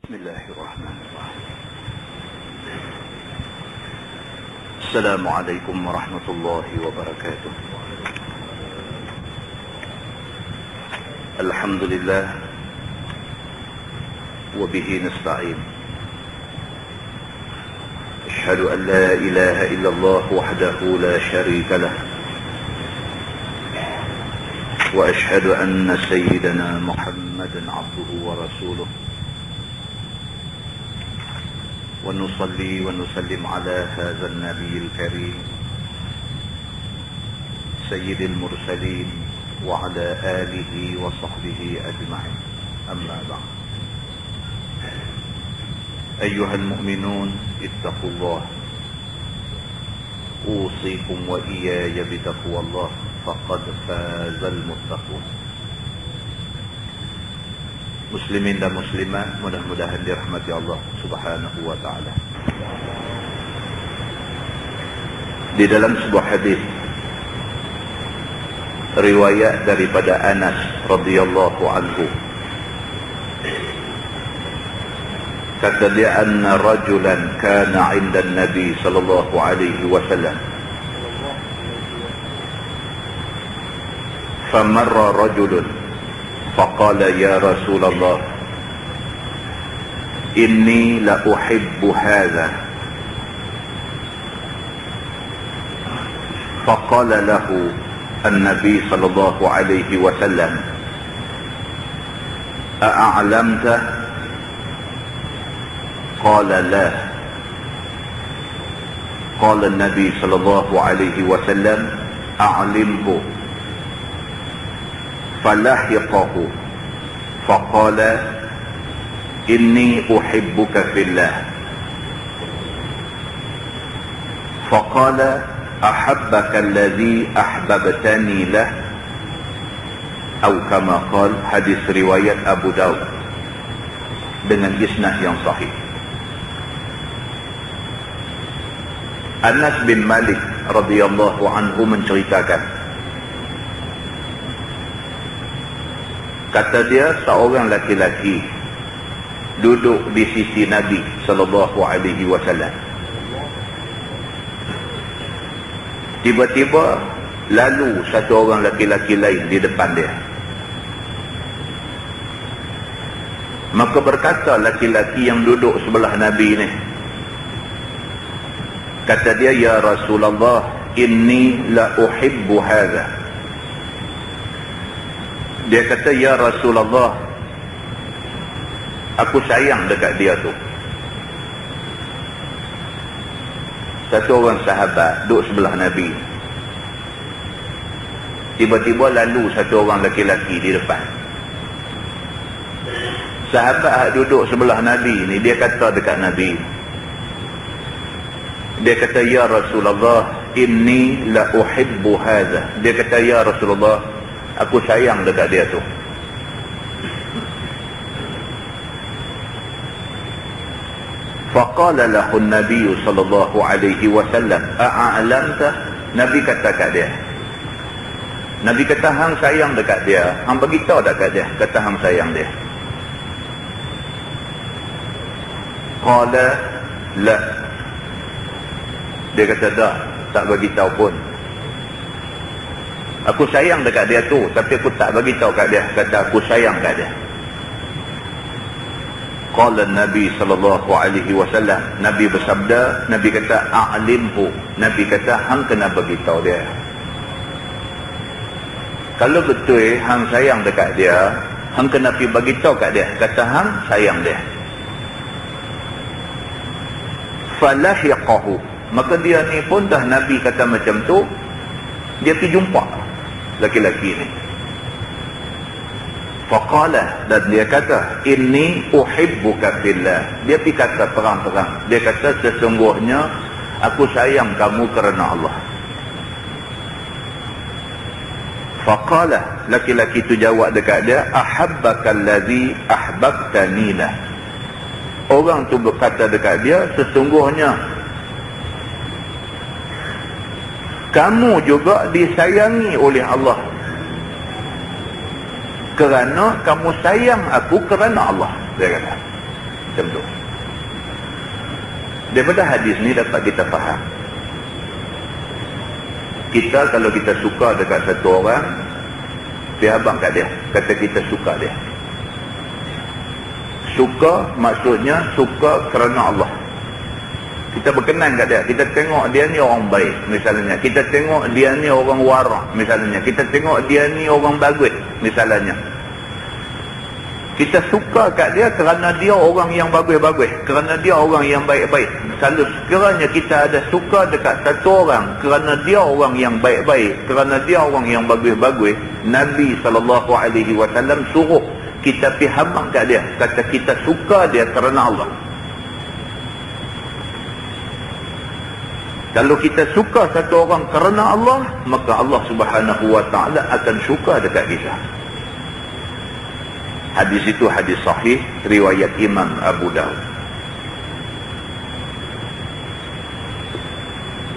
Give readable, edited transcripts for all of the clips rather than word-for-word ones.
بسم الله الرحمن الرحيم. السلام عليكم ورحمة الله وبركاته. الحمد لله وبه نستعين. أشهد أن لا إله إلا الله وحده لا شريك له، وأشهد أن سيدنا محمدا عبده ورسوله، ونصلي ونسلم على هذا النبي الكريم سيد المرسلين وعلى آله وصحبه أجمعين. أما بعد، أيها المؤمنون اتقوا الله، أوصيكم وإياي بتقوى الله، فقد فاز المتقون. Muslimin dan muslimat, mudah-mudahan dirahmati Allah Subhanahu wa ta'ala. Di dalam sebuah hadis riwayat daripada Anas radhiyallahu anhu, kata dia, anna rajulan kana 'inda an-nabi sallallahu alaihi wasallam famarra rajulun فقال يا رسول الله إني لأحب هذا، فقال له النبي صلى الله عليه وسلم أأعلمته؟ قال لا. قال النبي صلى الله عليه وسلم أعلمه، فلحقه فقال إني أحبك في الله، فقال أحبك الذي أحببتني له، أو كما قال. Hadis riwayat Abu Daud dengan isnad yang sahih. Anas bin Malik radhiyallahu anhu menceritakan, kata dia, seorang laki-laki duduk di sisi Nabi sallallahu alaihi wasallam. Tiba-tiba lalu satu orang laki-laki lain di depan dia. Maka berkata laki-laki yang duduk sebelah Nabi ni, kata dia, ya Rasulullah, inni la uhibbu hadha. Dia kata, ya Rasulullah, aku sayang dekat dia tu. Satu orang sahabat duduk sebelah Nabi. Tiba-tiba lalu satu orang lelaki di depan. Sahabat duduk sebelah Nabi ni, dia kata dekat Nabi, dia kata, ya Rasulullah, inni la uhibbu hadha. Dia kata, ya Rasulullah, aku sayang dekat dia tu. Faqala lahu an-nabiy sallallahu alaihi wasallam a'lamta? Nabi kata kat dia, Nabi kata, hang sayang dekat dia, hang bagi tahu dekat dia, kata hang sayang dia. Qala la. Dia kata, tak bagi tahu pun. Aku sayang dekat dia tu, tapi aku tak bagi tahu kat dia, kata aku sayang kat dia. Qala Nabi sallallahu alaihi wasallam, Nabi bersabda, Nabi kata, a'limhu. Nabi kata, hang kena bagi tahu dia. Kalau betul hang sayang dekat dia, hang kena pergi bagi tahu kat dia, kata hang sayang dia. Falahiqahu. Maka dia ni pun dah Nabi kata macam tu, dia pergi jumpa laki-laki ni. Faqala, dan dia kata, inni uhibbuka fillah. Dia pergi kata terang-terang, dia kata, sesungguhnya aku sayang kamu kerana Allah. Faqala, laki-laki tu jawab dekat dia, ahabbaka allazi ahbabtani lah. Orang tu berkata dekat dia, sesungguhnya kamu juga disayangi oleh Allah, kerana kamu sayang aku kerana Allah. Dia kata, Macam tu. Daripada hadis ni dapat kita faham, kita kalau kita suka dekat satu orang, dia abang kat dia, kata kita suka dia. Suka maksudnya suka kerana Allah. Kita berkenan kat dia, kita tengok dia ni orang baik misalnya, kita tengok dia ni orang warak misalnya, kita tengok dia ni orang bagus misalnya. Kita suka kat dia kerana dia orang yang bagus-bagus, kerana dia orang yang baik-baik. Selalu sekiranya kita ada suka dekat satu orang kerana dia orang yang baik-baik, kerana dia orang yang bagus-bagus, Nabi SAW suruh kita pergi habang kat dia, kata kita suka dia kerana Allah. Kalau kita suka satu orang kerana Allah, maka Allah Subhanahu wa ta'ala akan suka dekat kita. Hadis itu hadis sahih, riwayat Imam Abu Daud.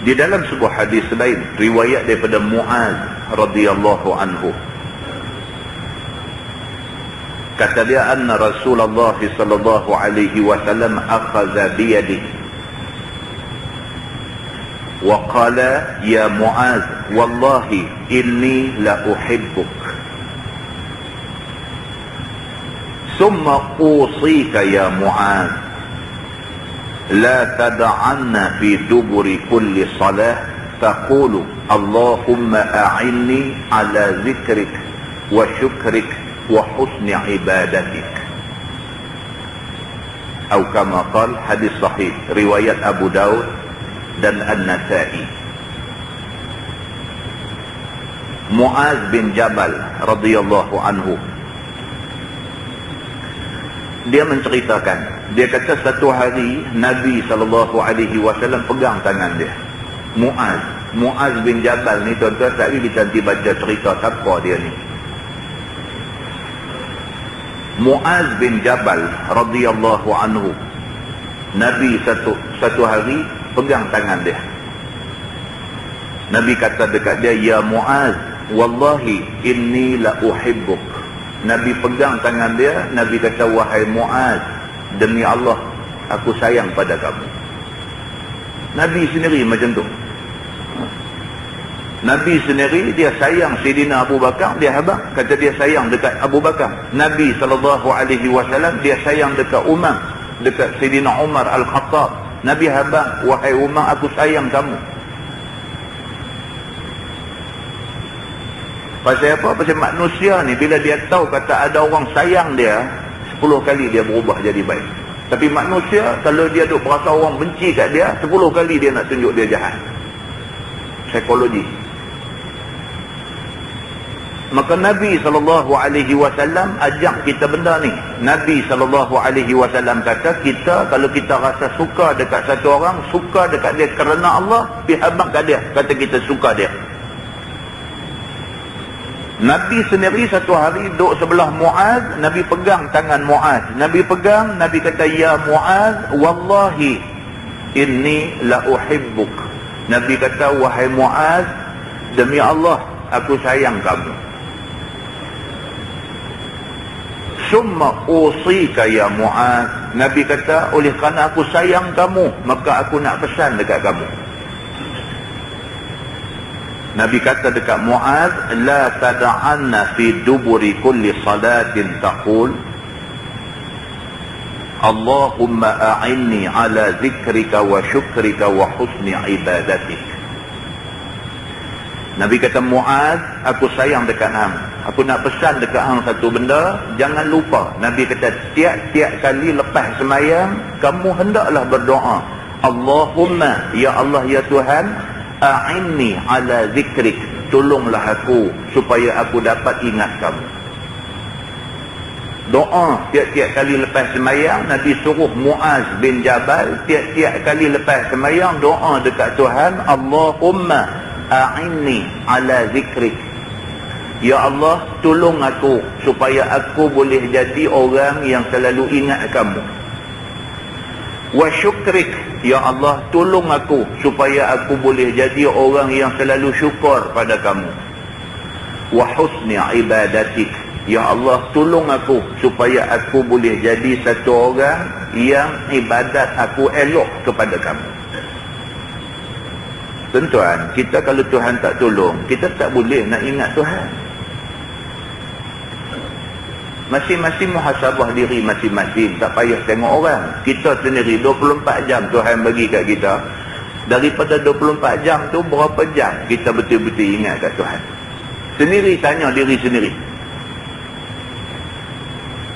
Di dalam sebuah hadis lain, riwayat daripada Muaz radhiyallahu anhu, kata dia, anna Rasulullah sallallahu alaihi wasallam akhadha bi yadihi wa qala ya Muaz wallahi inni la uhibbuk thumma usika ya Muaz la tad'anna fi duburi kulli salah taqulu Allahumma a'inni ala zikrik wa syukrik wa husni ibadatik, atau kama qala, hadis sahih riwayat Abu Daud dan An-Nasa'i. Muaz bin Jabal radhiyallahu anhu, dia menceritakan, dia kata satu hari Nabi SAW pegang tangan dia. Muaz bin Jabal ni, tuan-tuan, tadi kita nanti baca cerita siapa dia ni. Muaz bin Jabal radhiyallahu anhu, Nabi satu hari pegang tangan dia. Nabi kata dekat dia, ya Muaz wallahi inni la uhibbuk. Nabi pegang tangan dia, Nabi kata, wahai Muaz, demi Allah aku sayang pada kamu. Nabi sendiri macam tu. Nabi sendiri dia sayang Sayyidina Abu Bakar, dia habaq kata dia sayang dekat Abu Bakar. Nabi SAW dia sayang dekat Umar, dekat Sayyidina Umar Al-Khattab. Nabi habaq, wahai Umar, aku sayang kamu. Pasal apa? Pasal manusia ni bila dia tahu kata ada orang sayang dia, 10 kali dia berubah jadi baik. Tapi manusia kalau dia duk berasa orang benci kat dia, 10 kali dia nak tunjuk dia jahat. Psikologi. Maka Nabi SAW ajak kita benda ni. Nabi SAW kata, kita kalau kita rasa suka dekat satu orang, suka dekat dia kerana Allah, pergi habaq kat dia, kata kita suka dia. Nabi sendiri satu hari duduk sebelah Muaz, Nabi pegang tangan Muaz. Nabi pegang, Nabi kata, ya Muaz wallahi inni la uhibbuk. Nabi kata, wahai Muaz, demi Allah aku sayang kamu. Summa usika ya Muaz. Nabi kata, oleh kerana aku sayang kamu, maka aku nak pesan dekat kamu. Nabi kata dekat Muaz, la tad'anna fi duburi kulli salatin taqul Allahumma a'inni ala zikrika wa syukrika wa husni ibadatik. Nabi kata, Muaz, aku sayang dekat hang, aku nak pesan dekat hang satu benda, jangan lupa. Nabi kata, tiap-tiap kali lepas semayang, kamu hendaklah berdoa, Allahumma, ya Allah ya Tuhan, a'inni ala zikrik, tolonglah aku supaya aku dapat ingat kamu. Doa tiap-tiap kali lepas semayang, Nabi suruh Muaz bin Jabal tiap-tiap kali lepas semayang doa dekat Tuhan, Allahumma a'inni ala zikrik, ya Allah tolong aku supaya aku boleh jadi orang yang selalu ingat kamu. Wa syukrik, ya Allah tolong aku supaya aku boleh jadi orang yang selalu syukur pada kamu. Wa husni ibadatik, Ya Allah, tolong aku supaya aku boleh jadi satu orang yang ibadat aku elok kepada kamu. Tuan-tuan, kita kalau Tuhan tak tolong, kita tak boleh nak ingat Tuhan. Masing-masing muhasabah diri masing-masing. Tak payah tengok orang. Kita sendiri 24 jam Tuhan bagi kat kita. Daripada 24 jam tu, berapa jam kita betul-betul ingat kat Tuhan? Sendiri tanya diri sendiri.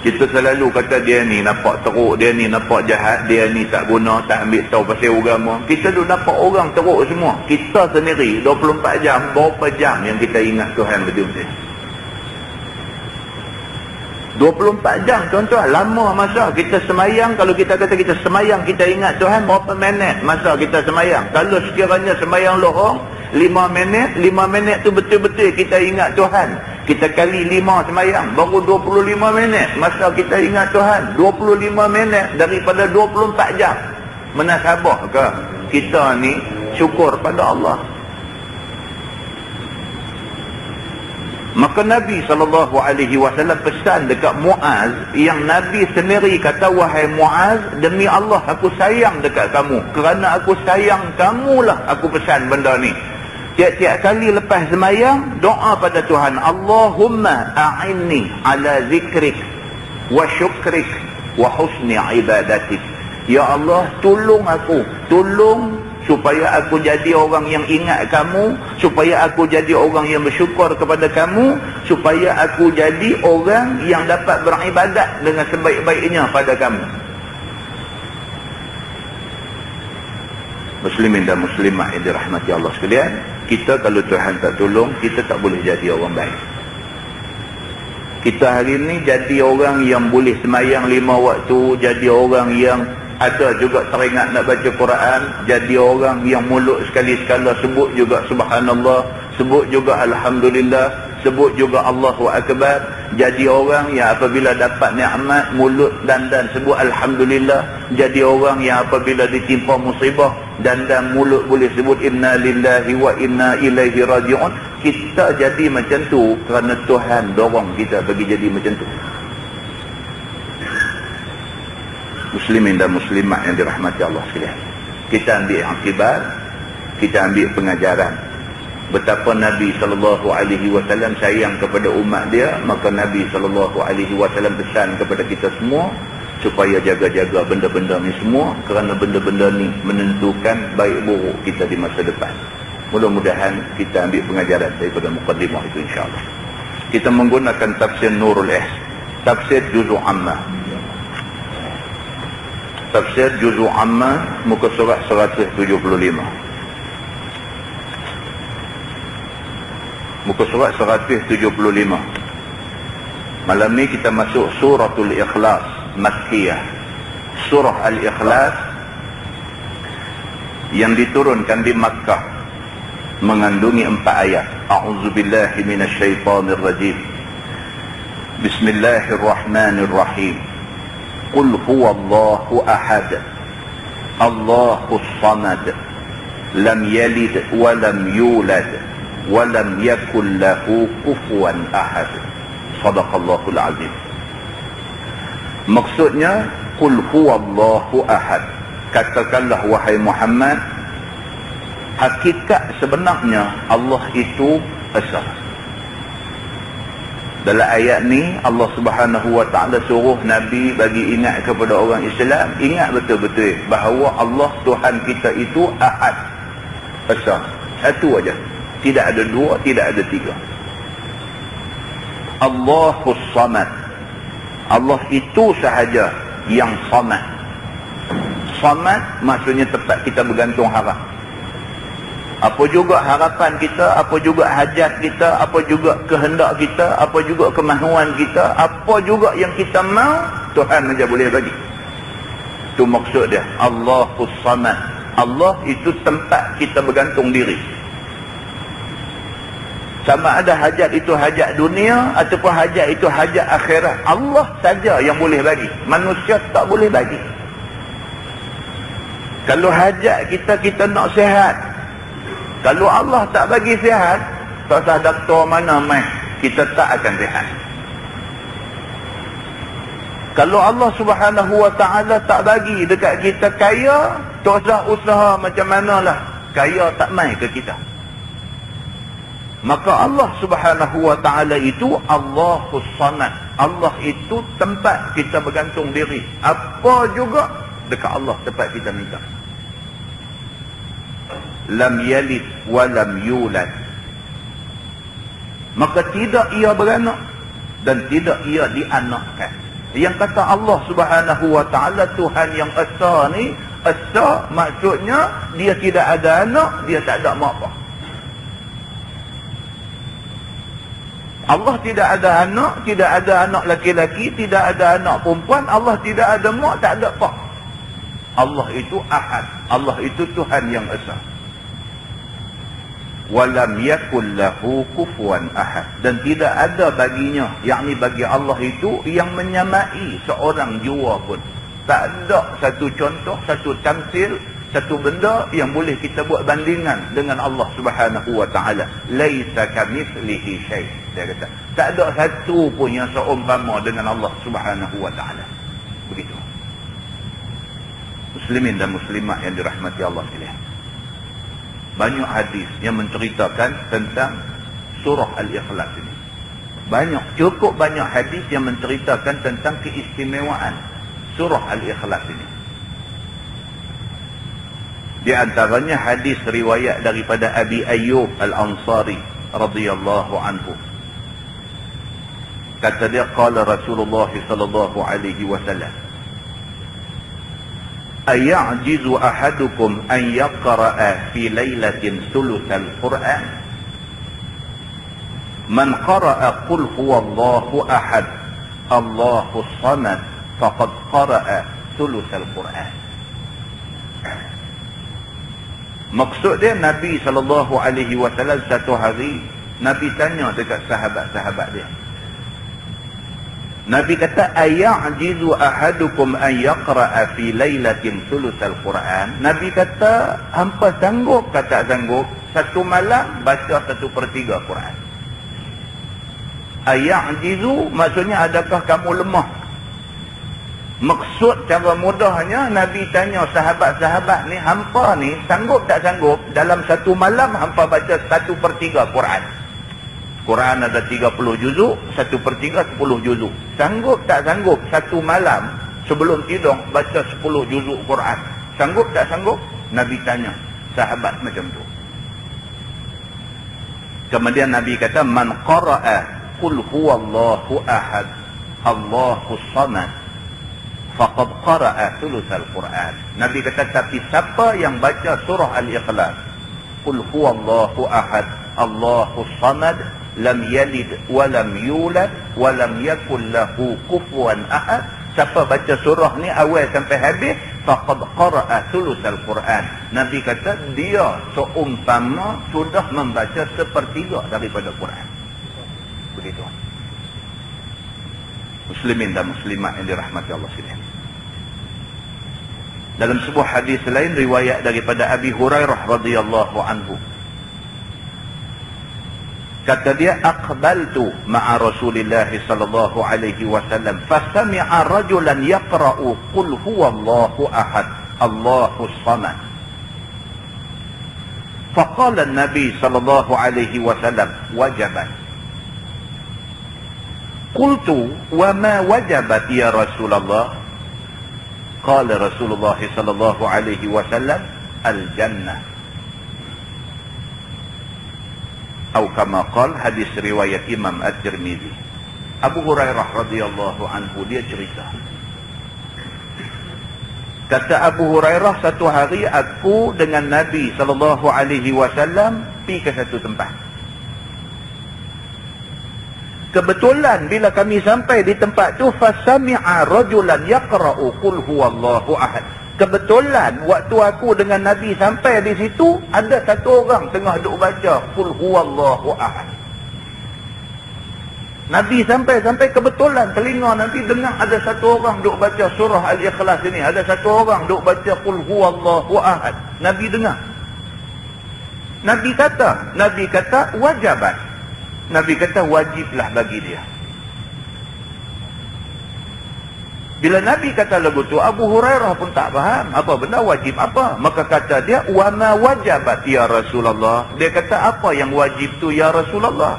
Kita selalu kata dia ni nampak teruk, dia ni nampak jahat, dia ni tak guna, tak ambil tahu pasal agama. Kita duk nampak orang teruk semua. Kita sendiri 24 jam, berapa jam yang kita ingat Tuhan betul-betul? 24 jam tuan-tuan, lama masa kita semayang. Kalau kita kata kita semayang, kita ingat Tuhan, berapa minit masa kita semayang? Kalau sekiranya semayang lorong 5 minit, 5 minit tu betul-betul kita ingat Tuhan. Kita kali 5 semayang, baru 25 minit masa kita ingat Tuhan. 25 minit daripada 24 jam. Menasabah ke kita ni syukur pada Allah? Maka Nabi SAW pesan dekat Muaz, yang Nabi sendiri kata, wahai Muaz, demi Allah aku sayang dekat kamu. Kerana aku sayang kamulah aku pesan benda ni. Tiap-tiap kali lepas semayang, doa pada Tuhan, Allahumma a'inni ala zikrik wa syukrik wa husni ibadatik. Ya Allah, tolong aku, tolong supaya aku jadi orang yang ingat kamu, supaya aku jadi orang yang bersyukur kepada kamu, supaya aku jadi orang yang dapat beribadat dengan sebaik-baiknya pada kamu. Muslimin dan muslimat yang dirahmati Allah sekalian, kita kalau Tuhan tak tolong, kita tak boleh jadi orang baik. Kita hari ni jadi orang yang boleh semayang 5 waktu, jadi orang yang ada juga teringat nak baca Quran, jadi orang yang mulut sekali-sekala sebut juga subhanallah, sebut juga alhamdulillah, sebut juga Allahu Akbar. Jadi orang yang apabila dapat nikmat, mulut dan sebut alhamdulillah. Jadi orang yang apabila ditimpa musibah, dan mulut boleh sebut inna lillahi wa inna ilaihi raji'un. Kita jadi macam tu kerana Tuhan dorong kita bagi jadi macam tu. Muslimin dan muslimat yang dirahmati Allah sekalian, kita ambil akibat, kita ambil pengajaran betapa Nabi SAW sayang kepada umat dia. Maka Nabi SAW pesan kepada kita semua supaya jaga-jaga benda-benda ni semua, kerana benda-benda ni menentukan baik buruk kita di masa depan. Mudah-mudahan kita ambil pengajaran daripada muqaddimah itu, insyaAllah. Kita menggunakan tafsir Nurul Ihsan, tafsir Juz'u Ammah. Tafsir Juz'u Ammah, muka surat 175. Muka surat 175. Malam ni kita masuk Suratul Ikhlas, Makkiyah. Surah Al-Ikhlas yang diturunkan di Makkah, mengandungi 4 ayat. A'udzubillahi minasyaitonirrajim. Bismillahirrahmanirrahim. Qul huwallahu ahad, Allahus samad, lam yalid wa lam yulad wa lam yakul lahu kufuwan ahad. Shadaqallahul azim. Maksudnya, qul huwallahu ahad, katakanlah wahai Muhammad, hakikat sebenarnya Allah itu esa. Dalam ayat ni Allah Subhanahu wa taala suruh Nabi bagi ingat kepada orang Islam, ingat betul-betul bahawa Allah Tuhan kita itu ahad, esa, satu aja, tidak ada dua, tidak ada tiga. Allahus samad, Allah itu sahaja yang samad. Samad maksudnya tempat kita bergantung harap. Apa juga harapan kita, apa juga hajat kita, apa juga kehendak kita, apa juga kemahuan kita, apa juga yang kita mahu, Tuhan saja boleh bagi. Itu maksud dia, Allahus samad. Allah itu tempat kita bergantung diri. Sama ada hajat itu hajat dunia ataupun hajat itu hajat akhirat, Allah saja yang boleh bagi. Manusia tak boleh bagi. Kalau hajat kita nak sihat, kalau Allah tak bagi sihat, tak usah doktor mana mai, kita tak akan sihat. Kalau Allah Subhanahu Wa Ta'ala tak bagi dekat kita kaya, tak usah usaha macam manalah, kaya tak mai ke kita. Maka Allah Subhanahu Wa Ta'ala itu Allahus Samad. Allah itu tempat kita bergantung diri. Apa juga dekat Allah tempat kita minta. Lam yalid wa lam yulad. Maka tidak ia beranak dan tidak ia dianakkan. Yang kata Allah Subhanahu Wa Ta'ala Tuhan yang esa ni, esa maksudnya dia tidak ada anak, dia tak ada mak apa. Allah tidak ada anak, tidak ada anak laki-laki, tidak ada anak perempuan, Allah tidak ada mak, tak ada pak. Allah itu Ahad, Allah itu Tuhan yang esa. Walam yakul lahu kufuwan ahad, dan tidak ada baginya, yakni bagi Allah itu yang menyamai seorang jua pun. Tak ada satu contoh, satu tamsil, satu benda yang boleh kita buat bandingan dengan Allah Subhanahu Wa Ta'ala. Laisa kamitslihi syai'. Dia kata, tak ada satu pun yang seumpama dengan Allah Subhanahu Wa Ta'ala. Begitu. Muslimin dan muslimat yang dirahmati Allah sekalian. Banyak hadis yang menceritakan tentang surah Al-Ikhlas ini. Cukup banyak hadis yang menceritakan tentang keistimewaan surah Al-Ikhlas ini. Di antaranya hadis riwayat daripada Abi Ayyub Al-Ansari radhiyallahu anhu. Kata dia, qala Rasulullah sallallahu alaihi wasallam, aya'jizu ahadukum an yaqra'a fi lailatin thulutsal Qur'an? Man qara'a qul huwallahu ahad, Allahus samad, faqad qara'a thulutsal Qur'an. Maksud dia, Nabi SAW satu hari, Nabi tanya dekat sahabat-sahabat dia. Nabi kata, aya'jizu ahadukum an yaqra'a fi lailatin thulutsal Qur'an? Nabi kata, hampa sanggup ke tak sanggup satu malam baca 1/3 Quran? Aya'jizu maksudnya adakah kamu lemah? Maksud cara mudahnya, Nabi tanya sahabat-sahabat ni, hampa ni sanggup tak sanggup dalam satu malam hampa baca 1/3 Quran? Quran ada 30 juzuk, 1/3 10 juzuk. Sanggup tak sanggup satu malam sebelum tidur baca 10 juzuk Quran? Sanggup tak sanggup? Nabi tanya sahabat macam tu. Kemudian Nabi kata, man qara'a qul huwallahu ahad, Allahus samad, faqad qara'a thulutsal Quran. Nabi kata, tapi siapa yang baca surah Al-Ikhlas, qul huwallahu ahad, Allahus samad, lam yalid wa lam yulad wa lam yakul lahu kufuwan ahad, siapa baca surah ni awal sampai habis, faqad qara'a thulutsal Quran. Nabi kata dia seumpama sudah membaca 1/3 daripada Quran. Begitu. Muslimin dan muslimat yang dirahmati Allah sekalian. Dalam sebuah hadis lain riwayat daripada Abi Hurairah radhiyallahu anhu, kata dia, aqbaltu ma'a Rasulillah sallallahu alaihi wasallam fasami'a rajulan yaqra'u qul huwallahu ahad, Allahus samad. Faqala an-nabi sallallahu alaihi wasallam, wajabat. Qultu wa ma wajabat ya Rasulullah? Qala Rasulullah sallallahu alaihi wasallam, al-jannah. Atau kama qala, hadis riwayat Imam At-Tirmizi. Abu Hurairah radhiyallahu anhu dia cerita. Kata Abu Hurairah, satu hari aku dengan Nabi sallallahu alaihi wasallam pergi ke satu tempat. Kebetulan bila kami sampai di tempat tu, fasami'a rajulan yaqra'u qul huwallahu ahad. Kebetulan waktu aku dengan Nabi sampai di situ, ada satu orang tengah duk baca qul huwallahu ahad. Nabi sampai kebetulan telinga Nabi dengar ada satu orang duk baca surah Al-Ikhlas ini, ada satu orang duk baca qul huwallahu ahad. Nabi dengar. Nabi kata wajabat. Nabi kata wajiblah bagi dia. Bila Nabi kata lagu tu, Abu Hurairah pun tak faham apa benda wajib apa. Maka kata dia, wa ma wajabat ya Rasulullah. Dia kata, apa yang wajib tu ya Rasulullah?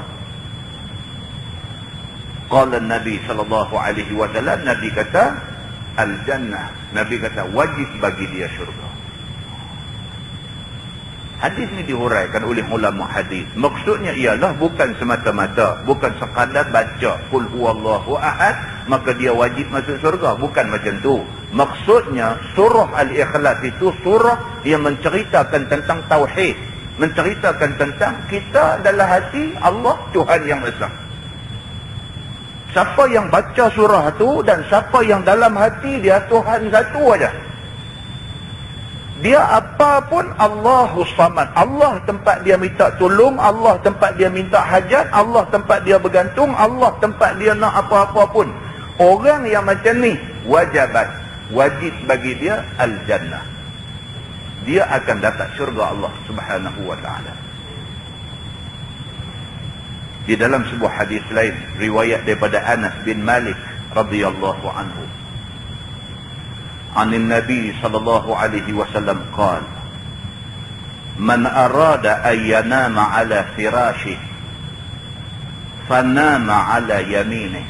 Qala Nabi sallallahu alaihi wasallam, Nabi kata al-jannah. Nabi kata wajib bagi dia syurga. Hadis ni dihuraikan oleh ulama hadis. Maksudnya ialah bukan semata-mata, bukan sekadar baca qul huwallahu ahad maka dia wajib masuk syurga, bukan macam tu. Maksudnya surah Al-Ikhlas itu surah yang menceritakan tentang tauhid, menceritakan tentang kita dalam hati Allah Tuhan yang esa. Siapa yang baca surah tu dan siapa yang dalam hati dia Tuhan satu aja. Dia apapun Allahus Samad. Allah tempat dia minta tolong, Allah tempat dia minta hajat, Allah tempat dia bergantung, Allah tempat dia nak apa-apa pun. Orang yang macam ni wajib bagi dia al-jannah. Dia akan dapat syurga Allah Subhanahu wa taala. Di dalam sebuah hadis lain riwayat daripada Anas bin Malik radhiyallahu anhu, عن النبي صلى الله عليه وسلم قال من أراد أن ينام على فراشه فنام على يمينه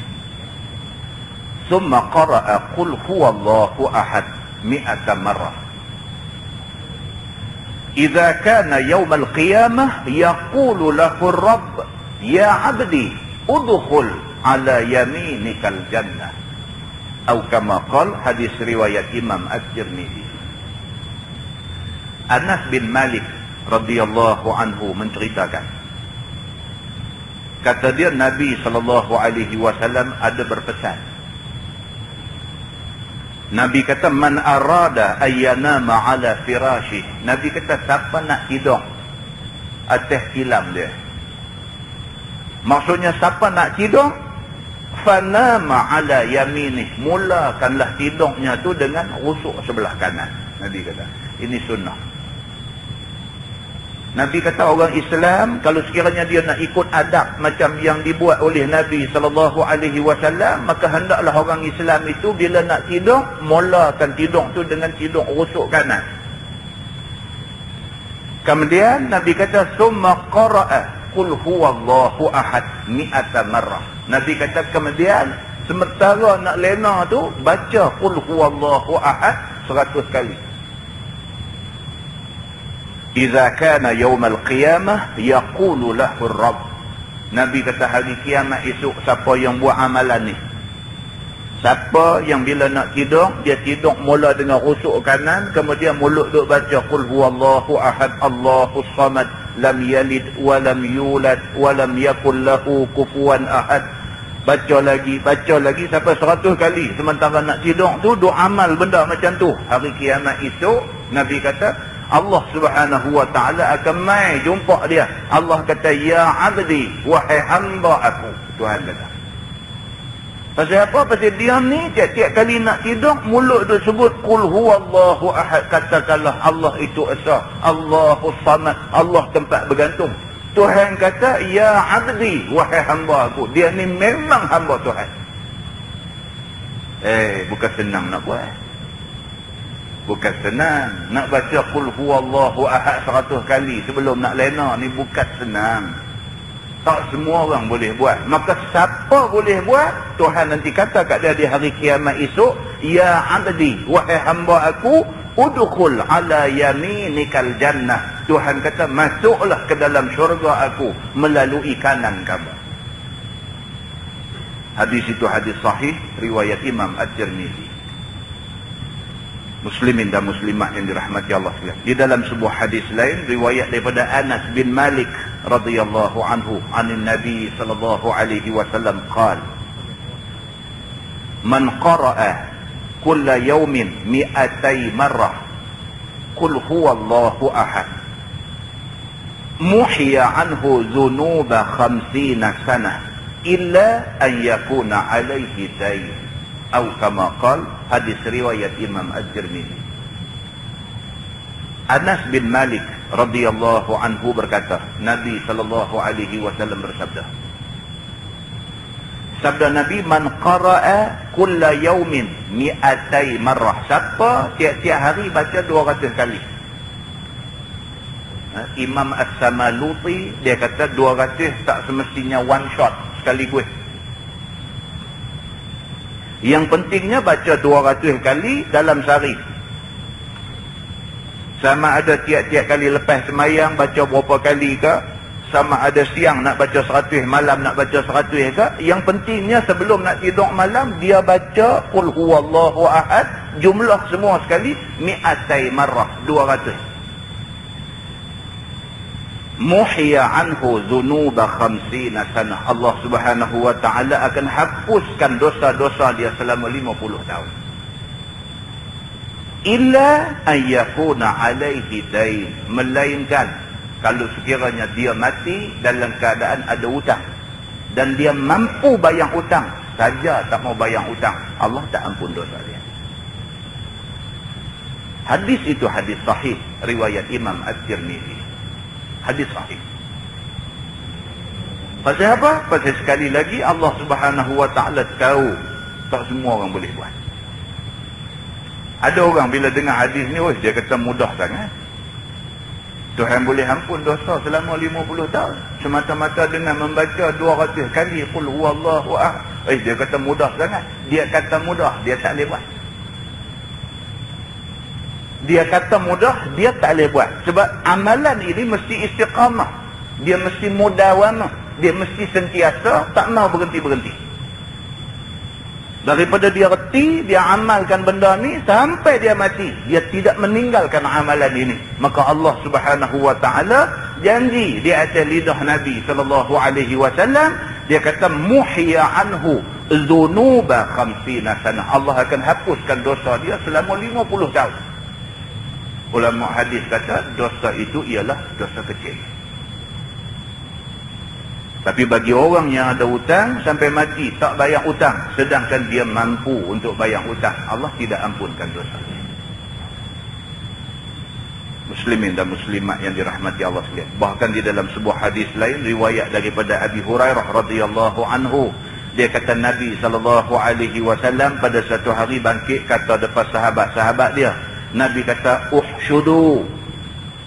ثم قرأ قل هو الله أحد 100 مرة إذا كان يوم القيامة يقول له الرب يا عبدي ادخل على يمينك الجنة atau kama qala, hadis riwayat Imam At-Tirmizi. Anas bin Malik radhiyallahu anhu menceritakan, kata dia Nabi sallallahu alaihi wasallam ada berpesan. Nabi kata man arada ayyanama ala firashi. Nabi kata siapa nak tidur atas tilam dia. Maksudnya siapa nak tidur, fanama ala yaminih, mulakanlah tidurnya tu dengan rusuk sebelah kanan. Nabi kata ini sunnah. Nabi kata orang Islam kalau sekiranya dia nak ikut adab macam yang dibuat oleh Nabi sallallahu alaihi wasallam, maka hendaklah orang Islam itu bila nak tidur, mulakan tidur tu dengan tidur rusuk kanan. Kemudian Nabi kata summa qara'a qul huwallahu ahad 100 marrah. Nabi kata kemudian sementara nak lena tu baca qul huwallahu ahad 100 kali. Idza kana yaumal qiyamah yaqulu lahu ar-rabb. Nabi kata hari kiamat esok siapa yang buat amalan ni, siapa yang bila nak tidur dia tidur mula dengan rusuk kanan, kemudian mulut duk baca qul huwallahu ahad Allahus samad lam yalid wa lam yulad wa lam yakul lahu kufuwan ahad. Baca lagi sampai 100 kali. Sementara nak tidur tu duk amal benda macam tu. Hari kiamat esok Nabi kata Allah Subhanahu wa taala akan mai jumpa dia. Allah kata ya abdi, wahai hamba aku. Tuhan kata. Pasal apa? Pasal dia ni tiap-tiap kali nak tidur mulut dia sebut qul huwallahu ahad, katakanlah Allah itu esa, Allahus samad, Allah tempat bergantung. Tuhan kata ya abdi, wahai hamba aku. Dia ni memang hamba Tuhan. Bukan senang nak buat. Bukan senang nak baca qul huwallahu ahad 100 kali sebelum nak lena ni, bukan senang. Tak semua orang boleh buat. Maka siapa boleh buat, Tuhan nanti kata kat dia di hari kiamat esok, ya abdi, wahai hamba aku, udkhul ala yaminikal jannah. Tuhan kata masuklah ke dalam syurga aku melalui kanan kamu. Hadis itu hadis sahih riwayat Imam At-Tirmizi. Muslimin dan muslimat yang dirahmati Allah sekalian. Di dalam sebuah hadis lain riwayat daripada Anas bin Malik radhiyallahu anhu, anin Nabi sallallahu alaihi wasallam qala man qara'a kulla yawmin 200 marrah qul huwallahu ahad muhiya anhu dhunuba 50 sanah illa an yakuna alaihi dayn. Atau kama qala, hadis riwayat Imam At-Tirmizi. Anas bin Malik radhiyallahu anhu berkata, Nabi sallallahu alaihi wasallam bersabda, Sabda Nabi, man qara'a kulla yaumin mi'atai marrah. Siapa tiap-tiap hari baca 200 kali. Imam As-Samaluti dia kata 200 tak semestinya one shot sekaligus. Yang pentingnya baca 200 kali dalam sehari. Sama ada tiap-tiap kali lepas semayang baca berapa kali ke, sama ada siang nak baca 100, malam nak baca 100 ke. Yang pentingnya sebelum nak tidur malam dia baca qul huwallahu ahad, jumlah semua sekali mi'atai marrah, 200. Muhya anhu dhunuba 50 sanah. Allah Subhanahu wa ta'ala akan hapuskan dosa-dosa dia selama 50 tahun. Illa ayyakuna alaihi dain, melainkan kalau sekiranya dia mati dalam keadaan ada hutang dan dia mampu bayar hutang saja, tak mau bayar hutang, Allah tak ampun dosa dia. Hadis itu hadis sahih riwayat Imam At-Tirmizi. Hadis sahih. Pasal apa? Pasal sekali lagi Allah Subhanahu wa ta'ala tahu tak semua orang boleh buat. Ada orang bila dengar hadis ni, dia kata mudah sangat. Tuhan boleh ampun dosa selama 50 tahun semata-mata dengan membaca 200 kali qul huwallahu ahad. Dia kata mudah sangat. Dia kata mudah, dia tak boleh buat. Dia kata mudah, dia tak boleh buat. Sebab amalan ini mesti istiqamah. Dia mesti mudawamah. Dia mesti sentiasa, tak mau berhenti-berhenti. Daripada dia reti, dia amalkan benda ni sampai dia mati. Dia tidak meninggalkan amalan ini. Maka Allah Subhanahu wa ta'ala janji di atas lidah Nabi SAW. Dia kata muhya anhu dhunuba 50 sanah. Allah akan hapuskan dosa dia selama 50 tahun. Ulama hadis kata dosa itu ialah dosa kecil. Tapi bagi orang yang ada hutang sampai mati tak bayar hutang, sedangkan dia mampu untuk bayar hutang, Allah tidak ampunkan dosa. Muslimin dan muslimat yang dirahmati Allah sekalian. Bahkan di dalam sebuah hadis lain riwayat daripada Abi Hurairah radhiyallahu anhu, dia kata Nabi SAW pada satu hari bangkit kata depan sahabat-sahabat dia. Nabi kata, uhshudu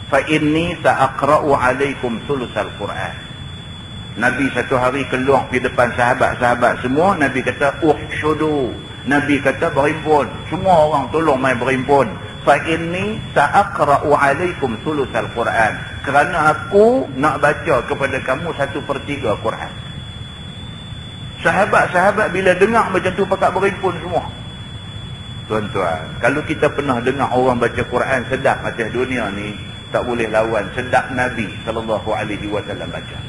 fa inni sa'aqra'u alaikum sulusal Quran. Nabi satu hari keluar di depan sahabat-sahabat semua. Nabi kata, uhshudu. Nabi kata, berhimpun. Semua orang tolong mai berhimpun. Fa inni sa'aqra'u alaikum sulusal Quran. Kerana aku nak baca kepada kamu 1/3 Quran. Sahabat-sahabat bila dengar macam tu pakat berhimpun semua. Tuan-tuan, kalau kita pernah dengar orang baca Quran sedap atas dunia ni, tak boleh lawan sedap Nabi SAW baca.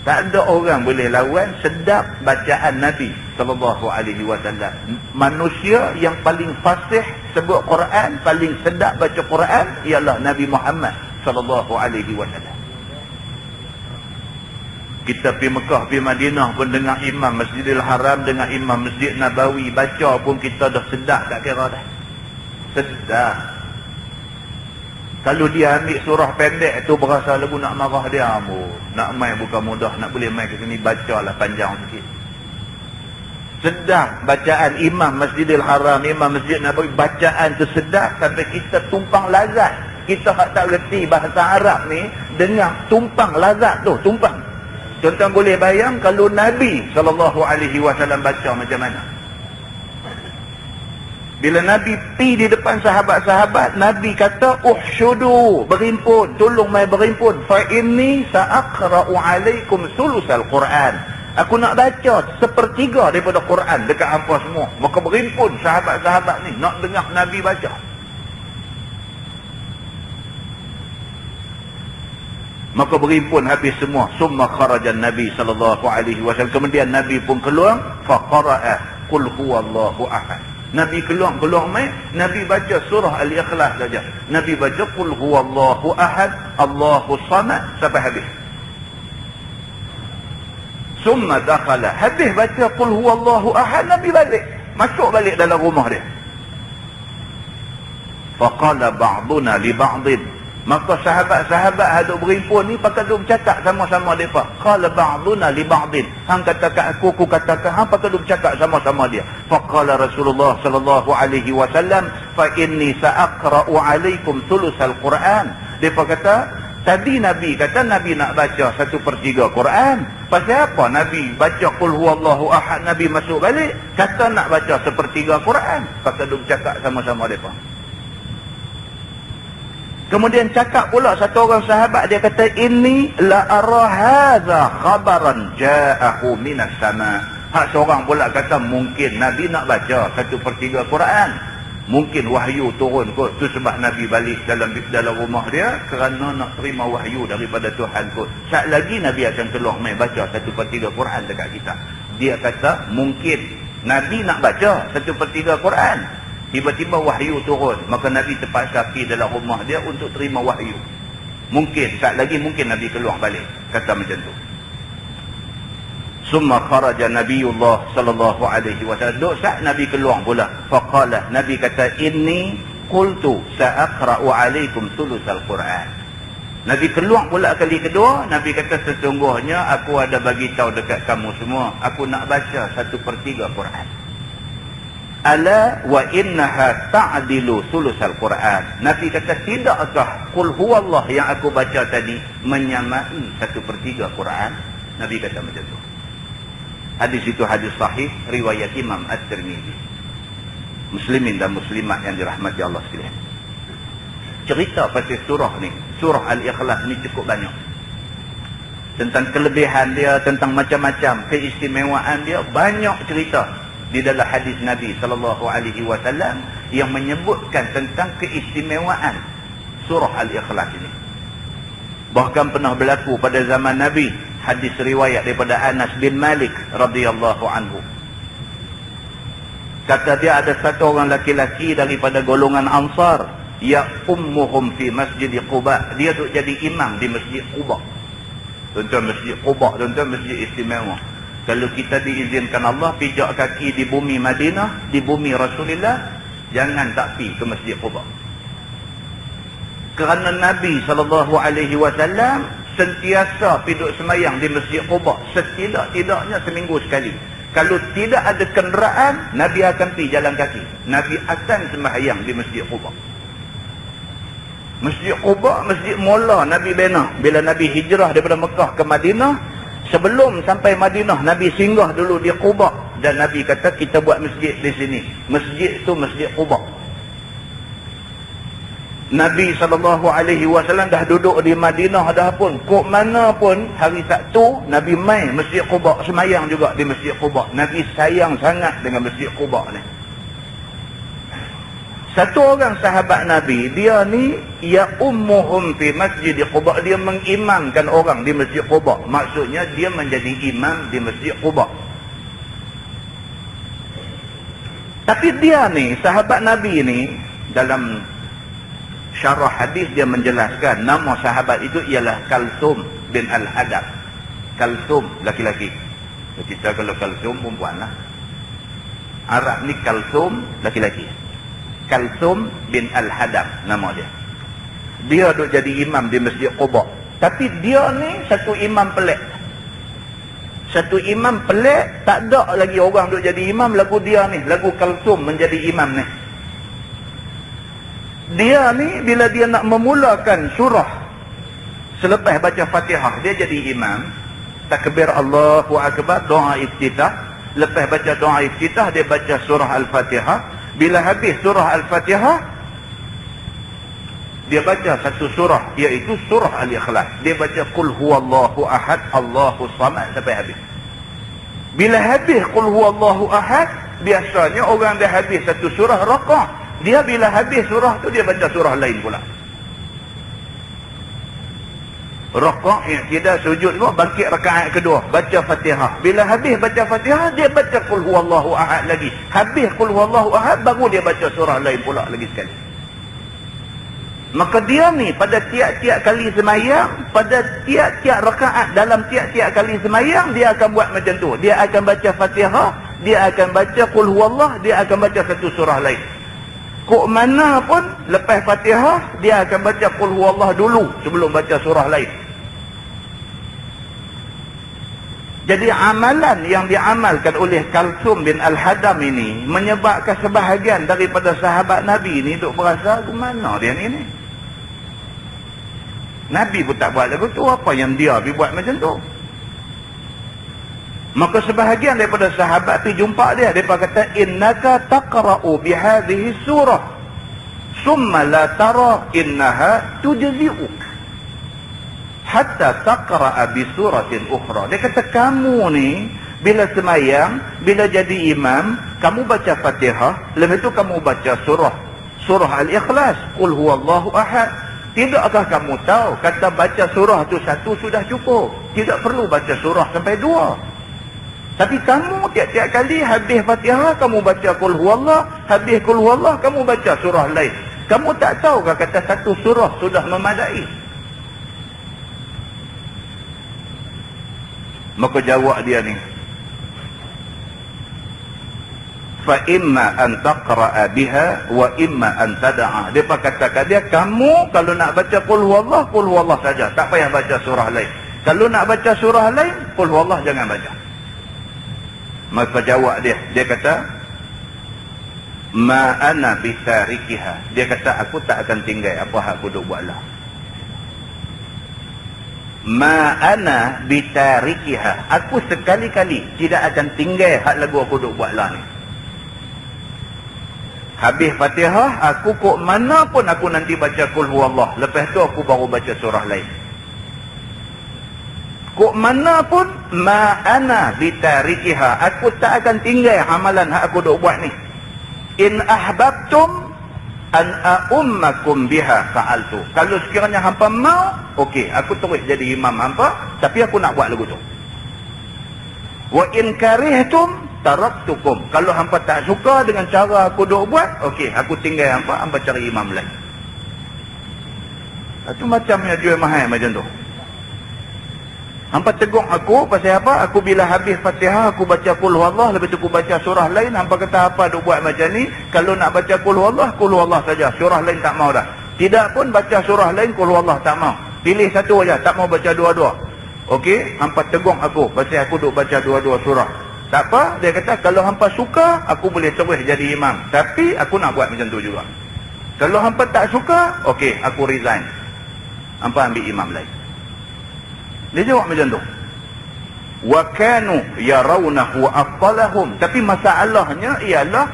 Tak ada orang boleh lawan sedap bacaan Nabi SAW. Manusia yang paling fasih sebut Quran, paling sedap baca Quran ialah Nabi Muhammad SAW. Kita pergi Mekah, pergi Madinah pun dengar Imam Masjidil Haram, dengar Imam Masjid Nabawi baca pun kita dah sedap tak kira dah. Sedap. Kalau dia ambil surah pendek tu berasa lagu nak marah dia. Nak main bukan mudah, nak boleh main ke sini bacalah panjang sikit. Sedap bacaan Imam Masjidil Haram, Imam Masjid Nabawi, bacaan tu sedap sampai kita tumpang lazat. Kita tak reti bahasa Arab ni, dengar tumpang lazat tu, tumpang. Tuan-tuan boleh bayang kalau Nabi SAW baca macam mana. Bila Nabi pi di depan sahabat-sahabat, Nabi kata, uhshudu, berhimpun, tolong mai berhimpun. Fa inni sa'aqra'u alaikum sulusal Quran. Aku nak baca 1/3 daripada Quran dekat hampa semua. Maka berhimpun sahabat-sahabat ni nak dengar Nabi baca. Maka berhimpun habis semua. Summa kharajan Nabi SAW. Kemudian Nabi pun keluar. Faqara'a qul huwallahu ahad. Nabi keluar mai. Nabi baca surah Al-Ikhlas saja. Nabi baca qul huwallahu ahad, Allahu samad sampai habis. Summa dakhala. Habis baca qul huwallahu ahad, Nabi balik. Masuk balik dalam rumah dia. Faqala ba'duna li ba'din Maka sahabat-sahabat haduk berimpun ni pakai duk bercakap sama-sama depa. Qala ba'duna li ba'din. Hang kata kat aku katakan hang pakai duk bercakap sama-sama dia. Faqala Rasulullah sallallahu alaihi wasallam, fa inni sa'aqra'u 'alaikum thulusal Quran. Depa kata, tadi Nabi kata Nabi nak baca 1/3 Quran. Pasal apa Nabi baca qul huwallahu ahad, Nabi masuk balik kata nak baca 1/3 Quran. Pakai duk bercakap sama-sama depa. Kemudian cakap pula satu orang sahabat, dia kata, inni la ara hadza khabaran ja'ahu minas sama. Hak seorang pula kata, mungkin Nabi nak baca 1/3 Quran. Mungkin wahyu turun kot. Tu sebab Nabi balik dalam rumah dia kerana nak terima wahyu daripada Tuhan kot. Sat lagi Nabi akan keluar mai baca 1/3 Quran dekat kita. Dia kata, mungkin Nabi nak baca 1/3 Quran. Tiba-tiba wahyu turun, maka Nabi terpaksa pergi dalam rumah dia untuk terima wahyu. Mungkin, saat lagi mungkin Nabi keluar balik. Kata macam tu. Summa kharaja Nabiullah sallallahu alaihi wasallam. Duk saat Nabi keluar pula. Faqala, Nabi kata, inni qultu sa'aqra'u alaikum thulusal Quran. Nabi keluar pula kali kedua, Nabi kata, sesungguhnya aku ada bagi tahu dekat kamu semua, aku nak baca 1/3 Quran. Ala wa innaha ta'dilu thulusal Quran. Nabi kata, tidakkah qul huwallah yang aku baca tadi menyamai 1/3 Quran? Nabi kata macam tu. Hadis itu hadis sahih riwayat Imam At-Tirmizi. Muslimin dan muslimat yang dirahmati Allah sekalian. Cerita pasal surah ni, surah Al-Ikhlas ni cukup banyak. Tentang kelebihan dia, tentang macam-macam keistimewaan dia, banyak cerita di dalam hadis Nabi sallallahu alaihi wasallam yang menyebutkan tentang keistimewaan surah Al-Ikhlas ini. Bahkan pernah berlaku pada zaman Nabi, hadis riwayat daripada Anas bin Malik radhiyallahu anhu. Kata dia, ada satu orang laki-laki daripada golongan Ansar, ya ummuhum fi Masjid Quba. Dia duk jadi imam di Masjid Quba. Tuan-tuan, Masjid Quba, tuan-tuan, masjid istimewa. Kalau kita diizinkan Allah pijak kaki di bumi Madinah, di bumi Rasulullah, jangan tak pergi ke Masjid Quba. Kerana Nabi SAW sentiasa duduk semayang di Masjid Quba, setidak-tidaknya seminggu sekali. Kalau tidak ada kenderaan, Nabi akan pergi jalan kaki. Nabi akan sembahyang di Masjid Quba. Masjid Quba, masjid mula Nabi bina. Bila Nabi hijrah daripada Mekah ke Madinah, sebelum sampai Madinah, Nabi singgah dulu di Quba. Dan Nabi kata, kita buat masjid di sini. Masjid itu Masjid Quba. Nabi SAW dah duduk di Madinah dah pun. Kok mana pun, hari Sabtu, Nabi mai Masjid Quba. Semayang juga di Masjid Quba. Nabi sayang sangat dengan Masjid Quba ni. Satu orang sahabat Nabi, dia ni ya ummuhum fi Masjid Quba. Dia mengimamkan orang di Masjid Quba. Maksudnya dia menjadi imam di Masjid Quba. Tapi dia ni, sahabat Nabi ni, dalam syarah hadis dia menjelaskan nama sahabat itu ialah Kalsum bin Al-Hadab. Kalsum laki-laki. Kita kalau Kalsum perempuan lah. Arab ni Kalsum laki-laki. Kalsum bin Al-Hadab nama dia. Dia duk jadi imam di Masjid Quba. Tapi dia ni satu imam pelik. Satu imam pelik, tak ada lagi orang duk jadi imam lagu dia ni, lagu Kalsum menjadi imam ni. Dia ni bila dia nak memulakan surah, selepas baca Fatihah dia jadi imam, takbir Allahu Akbar, doa iftitah. Lepas baca doa iftitah dia baca surah Al-Fatihah. Bila habis surah Al-Fatihah, dia baca satu surah, iaitu surah Al-Ikhlas. Dia baca Qul huwallahu ahad, Allahus samad sampai habis. Bila habis Qul huwallahu ahad, biasanya orang dah habis satu surah rakaat, dia bila habis surah tu dia baca surah lain pula. Rakaat, i'tidal, sujud semua, bangkit rakaat kedua, baca Fatihah. Bila habis baca Fatihah, dia baca Qul huwallahu ahad lagi. Habis Qul huwallahu ahad, baru dia baca surah lain pula lagi sekali. Maka dia ni pada tiap-tiap kali semayang, pada tiap-tiap rakaat, dalam tiap-tiap kali semayang, dia akan buat macam tu. Dia akan baca Fatihah, dia akan baca Qul huwallah, dia akan baca satu surah lain. Kok mana pun lepas Fatihah dia akan baca qul huwallah dulu sebelum baca surah lain. Jadi amalan yang diamalkan oleh Kalsum bin Al-Hadam ini menyebabkan sebahagian daripada sahabat Nabi ini duk berasa, ke mana dia ni? Nabi pun tak buat lagu tu, apa yang dia pergi buat macam tu? Maka sebahagian daripada sahabat pergi jumpa dia, mereka kata, innaka taqra'u bihadhihi surah summa la tara innaha tujzi'uk hatta taqra'a bi suratin ukhra. Dia kata, kamu ni bila semayang, bila jadi imam, kamu baca Fatihah, lepas itu kamu baca surah Al-Ikhlas, qul huwallahu ahad. Tidakkah kamu tahu kata baca surah tu satu sudah cukup, tidak perlu baca surah sampai dua? Tapi kamu tiap-tiap kali habis Fatihah kamu baca qul huwallah, habis qul huwallah kamu baca surah lain. Kamu tak tahukah kata satu surah sudah memadai? Maka jawab dia ni, fa imma an taqra'a biha wa imma an tad'a. Dia katakan dia, kamu kalau nak baca qul huwallah saja, tak payah baca surah lain. Kalau nak baca surah lain, qul huwallah jangan baca. Maka jawab dia kata, ma ana bitarikiha. Dia kata, aku tak akan tinggal apa hak aku duk buatlah. Ma ana bitarikiha, aku sekali-kali tidak akan tinggal hak lagu aku duk buatlah ni. Habis Fatihah, aku kok mana pun aku nanti baca qul huwallah, lepas tu aku baru baca surah lain. Kok mana pun, ma ana bitarikiha, aku tak akan tinggal amalan hak aku duk buat ni. In ahbabtum an a'ummakum biha fa'altu. Kalau sekiranya hampa mau, okey, aku terus jadi imam hampa, tapi aku nak buat lagu tu. Wa in karihtum taraktukum. Kalau hampa tak suka dengan cara aku duk buat, okey, aku tinggal hampa cari imam lain. Itu macamnya jual mahal macam tu. Hampa tegur aku pasal apa? Aku bila habis Fatihah aku baca qul huwallah, lepas tu aku baca surah lain. Hampa kata apa duk buat macam ni? Kalau nak baca qul huwallah saja, surah lain tak mau dah. Tidak pun baca surah lain, qul huwallah tak mau. Pilih satu aja, tak mau baca dua-dua. Okey, hampa tegur aku pasal aku duk baca dua-dua surah. Tak apa, dia kata kalau hampa suka aku boleh terus jadi imam, tapi aku nak buat macam tu juga. Kalau hampa tak suka, okey, aku resign. Hampa ambil imam lain. Dia jawab macam tu. Wa kanu yarawnahu afdalahum. Tapi masalahnya ialah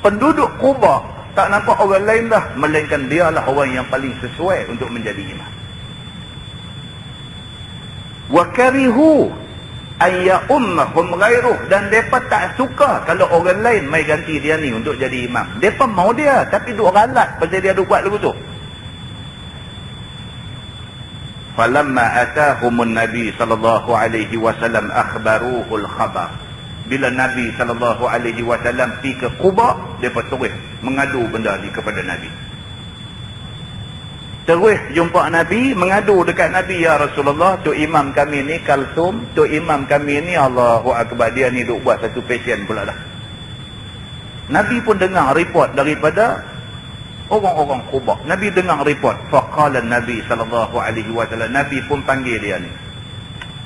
penduduk Quba tak nampak orang lain dah, melainkan dialah orang yang paling sesuai untuk menjadi imam. Wa karihu an ya'ummahum ghairuh. Dan mereka tak suka kalau orang lain mai ganti dia ni untuk jadi imam. Mereka mau dia, tapi duk ralat pasal dia duk buat lagu tu. Falamma atahumun Nabi sallallahu alaihi wasallam akhbaruhul khabar. Bila Nabi sallallahu alaihi wasallam pergi ke Quba, depa terus mengadu benda ni kepada Nabi. Terus jumpa Nabi, mengadu dekat Nabi, ya Rasulullah, tu imam kami ni Kalsum, tu imam kami ni Allahu akbar, dia ni duk buat satu passion pula dah. Nabi pun dengar report daripada orang-orang Quba. Nabi dengar report. Faqala Nabi sallallahu alaihi wasallam, Nabi pun panggil dia ni.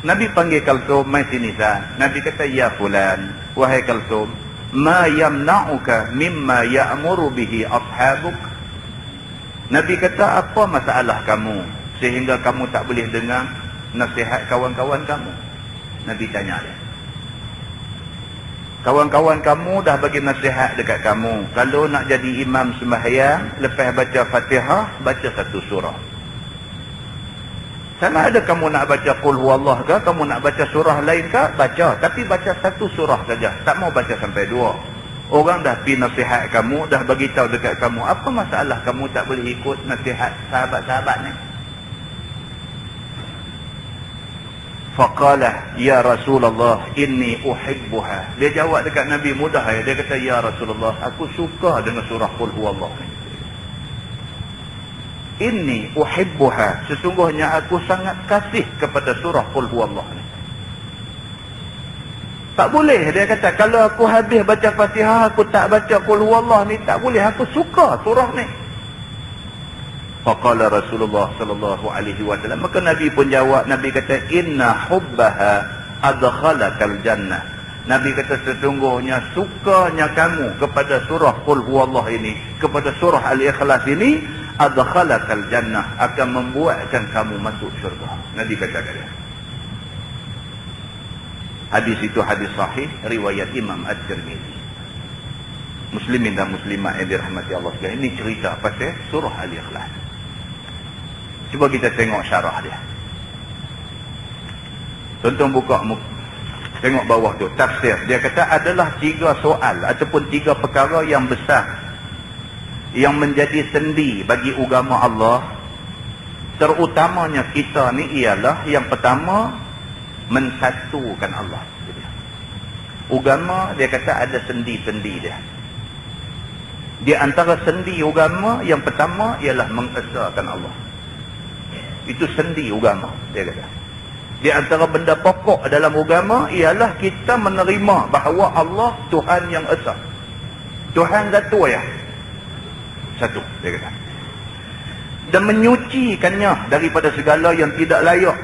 Nabi panggil Kalsum, mai sini sah. Nabi kata, ya fulan, wahai Kalsum, ma yamna'uka mimma ya'muru bihi ashabuk. Nabi kata, apa masalah kamu sehingga kamu tak boleh dengar nasihat kawan-kawan kamu? Nabi tanya dia. Kawan-kawan kamu dah bagi nasihat dekat kamu, kalau nak jadi imam sembahyang, lepas baca Fatihah, baca satu surah. Sama ada kamu nak baca qul huwallah ke, kamu nak baca surah lain ke, baca. Tapi baca satu surah saja, tak mau baca sampai dua. Orang dah pi nasihat kamu, dah bagi tahu dekat kamu, apa masalah kamu tak boleh ikut nasihat sahabat-sahabat ni? Faqala ya Rasulullah inni uhibbuha. Dia jawab dekat Nabi mudah ya. Dia kata, ya Rasulullah, aku suka dengan surah qul huwallah ni. Inni uhibbuha, sesungguhnya aku sangat kasih kepada surah qul huwallah ni. Tak boleh. Dia kata, kalau aku habis baca Fatihah, aku tak baca Qul Huwallah ni, tak boleh. Aku suka surah ni. Faqala Rasulullah sallallahu alaihi wasallam. Maka Nabi pun jawab, Nabi kata, inna hubbaha adkhalakal jannah. Nabi kata, sesungguhnya sukanya kamu kepada surah Qul Huwallah ini, kepada surah Al-Ikhlas ini, adkhalakal jannah, akan membuatkan kamu masuk syurga. Nabi kata dia. Hadis itu hadis sahih riwayat Imam At-Tirmidzi. Muslimin dan muslimat yang dirahmati Allah sekalian, ini cerita pasal surah Al-Ikhlas. Cuba kita tengok syarah dia. Tonton buka tengok bawah tu, tafsir. Dia kata adalah 3 soal ataupun 3 perkara yang besar yang menjadi sendi bagi agama Allah. Terutamanya kita ni ialah yang pertama, mensatukan Allah. Agama dia kata ada sendi-sendi dia. Di antara sendi agama yang pertama ialah mengesahkan Allah. Itu sendi agama dia kata. Di antara benda pokok dalam agama ialah kita menerima bahawa Allah Tuhan yang esa. Tuhan satu ya. Satu, dia kata. Dan menyucikannya daripada segala yang tidak layak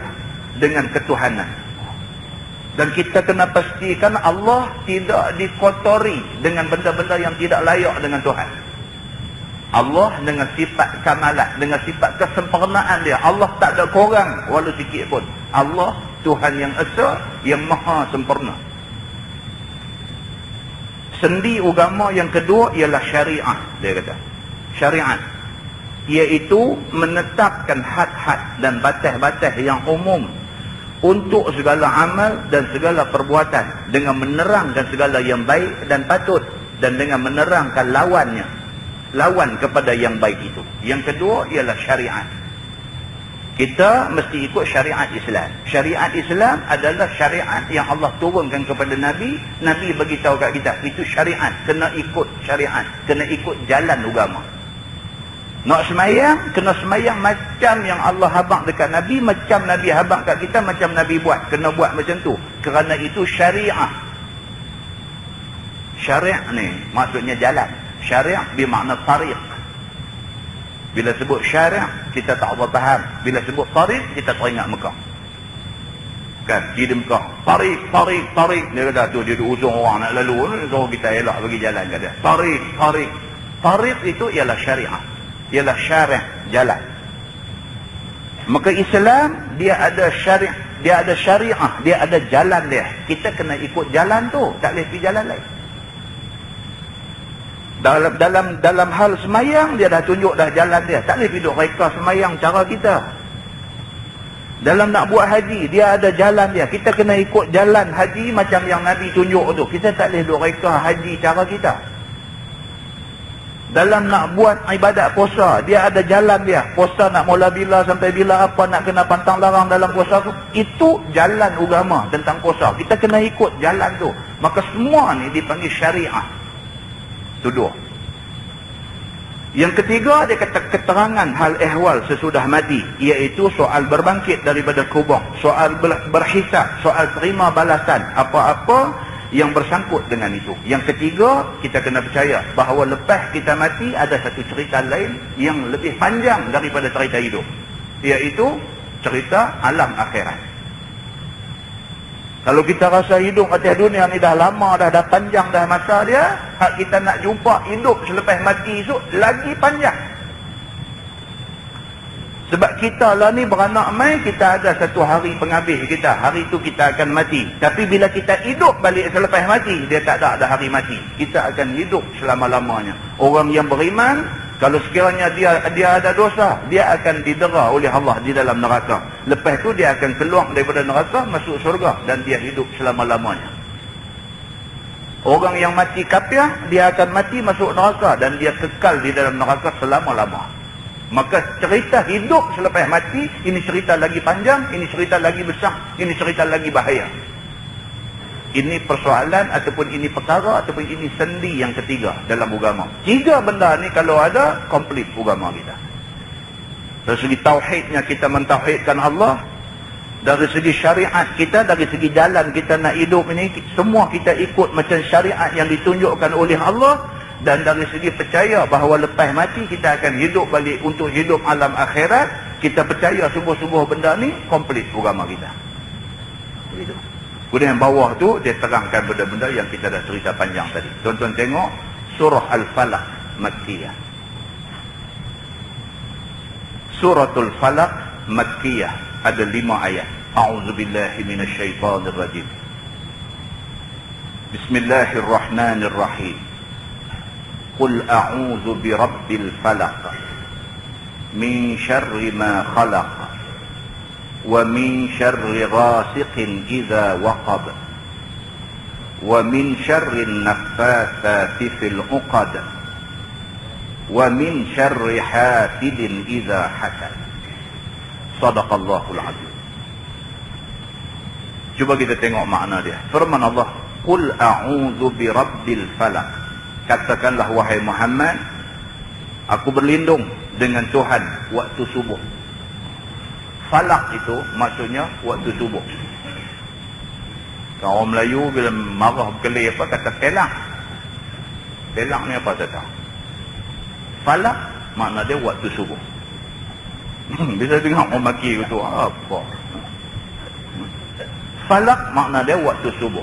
dengan ketuhanan. Dan kita kena pastikan Allah tidak dikotori dengan benda-benda yang tidak layak dengan Tuhan. Allah dengan sifat kamalat, dengan sifat kesempurnaan dia, Allah tak ada kurang walau sikit pun. Allah Tuhan yang esa, yang maha sempurna. Sendi agama yang kedua ialah syariah, dia kata. Syariat, iaitu menetapkan had-had dan batas-batas yang umum untuk segala amal dan segala perbuatan, dengan menerangkan segala yang baik dan patut, dan dengan menerangkan lawan kepada yang baik itu. Yang kedua ialah syariat. Kita mesti ikut syariat Islam. Syariat Islam adalah syariat yang Allah turunkan kepada Nabi. Nabi bagi tahu kat kita, itu syariat, kena ikut syariat, kena ikut jalan agama. Nak semayang, kena semayang macam yang Allah habaq dekat Nabi, macam Nabi habaq kat kita, macam Nabi buat, kena buat macam tu. Kerana itu syariat. Syariat ni maksudnya jalan. Syariat bermakna tariq. Bila sebut syariat, kita tak apa faham. Bila sebut tariq, kita teringat Mekah. Kan, di Mekah, tariq. Dia kata tu, dia usung orang nak lalu, so kita elak bagi jalan kat dia. Tariq. Tariq itu ialah syariat. Ialah syariat, jalan. Maka Islam, dia ada syariat, dia ada syariah, dia ada jalan dia. Kita kena ikut jalan tu, tak boleh pergi jalan lain. Dalam hal semayang, dia dah tunjuk dah jalan dia. Tak boleh duduk reka semayang cara kita. Dalam nak buat haji, dia ada jalan dia. Kita kena ikut jalan haji macam yang Nabi tunjuk tu. Kita tak boleh duduk reka haji cara kita. Dalam nak buat ibadat puasa, dia ada jalan dia. Puasa nak mula bila sampai bila, apa nak kena pantang larang dalam puasa tu. Itu jalan agama tentang puasa. Kita kena ikut jalan tu. Maka semua ni dipanggil syariah. Itu dua. Yang ketiga, dia kata keterangan hal ehwal sesudah mati, iaitu soal berbangkit daripada kubur, soal berhisab, soal terima balasan, apa-apa yang bersangkut dengan itu. Yang ketiga, kita kena percaya bahawa lepas kita mati ada satu cerita lain yang lebih panjang daripada cerita hidup, iaitu cerita alam akhirat. Kalau kita rasa hidup atas dunia ni dah lama, dah panjang dah masa dia, hak kita nak jumpa hidup selepas mati esok lagi panjang. Sebab kita lah ni beranak mai, kita ada satu hari penghabis kita. Hari tu kita akan mati. Tapi bila kita hidup balik selepas mati, dia tak ada hari mati. Kita akan hidup selama-lamanya. Orang yang beriman, kalau sekiranya dia ada dosa, dia akan didera oleh Allah di dalam neraka. Lepas tu dia akan keluar daripada neraka, masuk surga, dan dia hidup selama-lamanya. Orang yang mati kafir, dia akan mati masuk neraka, dan dia kekal di dalam neraka selama-lama. Maka cerita hidup selepas mati, ini cerita lagi panjang, ini cerita lagi besar, ini cerita lagi bahaya. Ini persoalan ataupun ini perkara ataupun ini sendi yang ketiga dalam agama. Tiga benda ni kalau ada, komplit agama kita. Dari segi tauhidnya, kita mentauhidkan Allah. Dari segi syariat kita, dari segi jalan kita nak hidup ini, semua kita ikut macam syariat yang ditunjukkan oleh Allah. Dan dari segi percaya bahawa lepas mati kita akan hidup balik untuk hidup alam akhirat, kita percaya subuh-subuh benda ni, komplit agama kita. Begitu. Kemudian bawah tu dia terangkan benda-benda yang kita dah cerita panjang tadi. Tuan-tuan tengok surah Al-Falaq Makkiyah. Suratul Falaq Makkiyah ada 5 ayat. A'udzubillahi minasyaitonirrajim. Bismillahirrahmanirrahim. Qul a'udzu birabbil falaq min syarri ma khalaq wa min syarri ghasiqin idza waqab wa min syarri an-naffatsati fil 'uqad wa min syarri hasidin idza hasad. Shadaqallahul azim. Cuba kita tengok makna dia. Firman Allah, Qul a'udzu birabbil falaq. Katakanlah wahai Muhammad, aku berlindung dengan Tuhan waktu subuh. Falak itu maksudnya waktu subuh. Orang Melayu bila marah berkelih apa kata pelak. Pelak ni apa tak tahu. Falak makna dia waktu subuh. Bila dengar orang maki itu apa? Falak makna dia waktu subuh.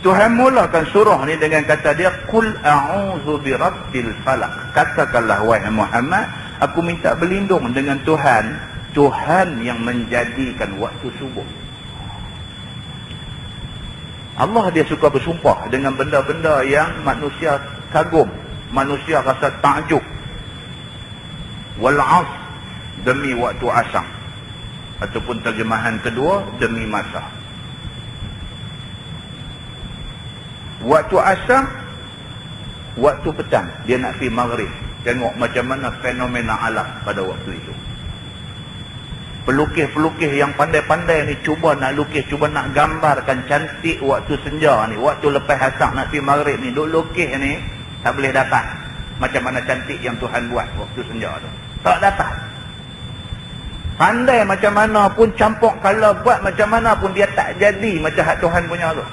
Tuhan mulakan surah ni dengan kata dia, Qul a'udzu birabbil falaq. Katakanlah wahai Muhammad, aku minta berlindung dengan Tuhan, Tuhan yang menjadikan waktu subuh. Allah dia suka bersumpah dengan benda-benda yang manusia kagum, manusia rasa takjub. Wal 'asr, demi waktu asar. Ataupun terjemahan kedua, demi masa. Waktu asar, waktu petang, dia nak pergi maghrib. Tengok macam mana fenomena alam pada waktu itu. Pelukis-pelukis yang pandai-pandai ni cuba nak lukis, cuba nak gambarkan cantik waktu senja ni, waktu lepas asar nak pergi maghrib ni, duk lukis ni, tak boleh dapat macam mana cantik yang Tuhan buat waktu senja tu. Tak dapat. Pandai macam mana pun, campur kalau buat macam mana pun, dia tak jadi macam hak Tuhan punya tu.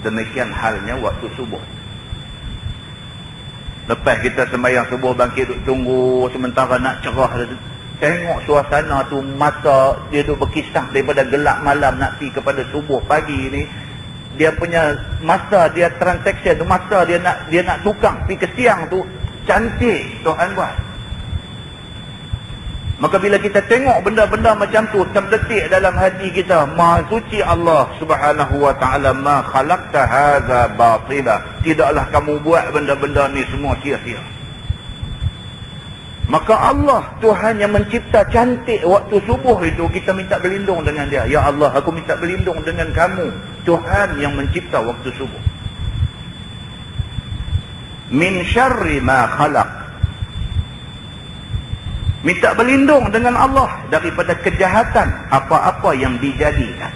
Demikian halnya waktu subuh. Lepas kita sembahyang subuh, bangkit duduk tunggu sementara nak cerah, tengok suasana tu, mata dia duduk berkisah daripada gelap malam nak pergi kepada subuh pagi ni. Dia punya masa dia transaction tu, masa dia nak tukang pergi ke siang tu, cantik Tuhan buat. Maka bila kita tengok benda-benda macam tu terdetik dalam hati kita, Maha suci Allah Subhanahu wa taala, ma khalaqta hadza batila. Tidaklah kamu buat benda-benda ni semua sia-sia. Maka Allah, Tuhan yang mencipta cantik waktu subuh itu, kita minta berlindung dengan dia. Ya Allah, aku minta berlindung dengan kamu, Tuhan yang mencipta waktu subuh. Min syarri ma khalaq. Minta berlindung dengan Allah daripada kejahatan apa-apa yang dijadikan.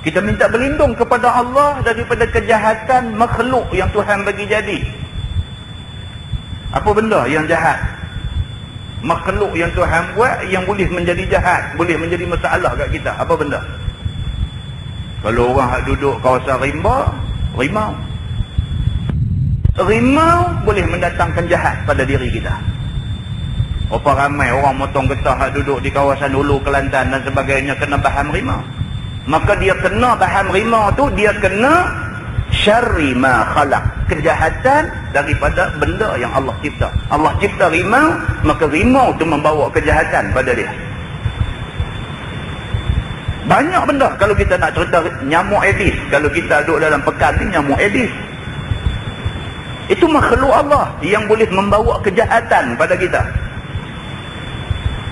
Kita minta berlindung kepada Allah daripada kejahatan makhluk yang Tuhan bagi jadi. Apa benda yang jahat? Makhluk yang Tuhan buat yang boleh menjadi jahat, boleh menjadi masalah kat kita. Apa benda? Kalau orang duduk kawasan rimau boleh mendatangkan jahat pada diri kita. Berapa ramai orang motong getah hak duduk di kawasan Hulu, Kelantan dan sebagainya kena bahan rimau. Maka dia kena bahan rimau tu, dia kena syarri ma khalaq, kejahatan daripada benda yang Allah cipta. Allah cipta rimau, maka rimau tu membawa kejahatan pada dia. Banyak benda kalau kita nak cerita. Nyamuk Aedes, kalau kita duduk dalam pekan ni, nyamuk Aedes itu makhluk Allah yang boleh membawa kejahatan pada kita.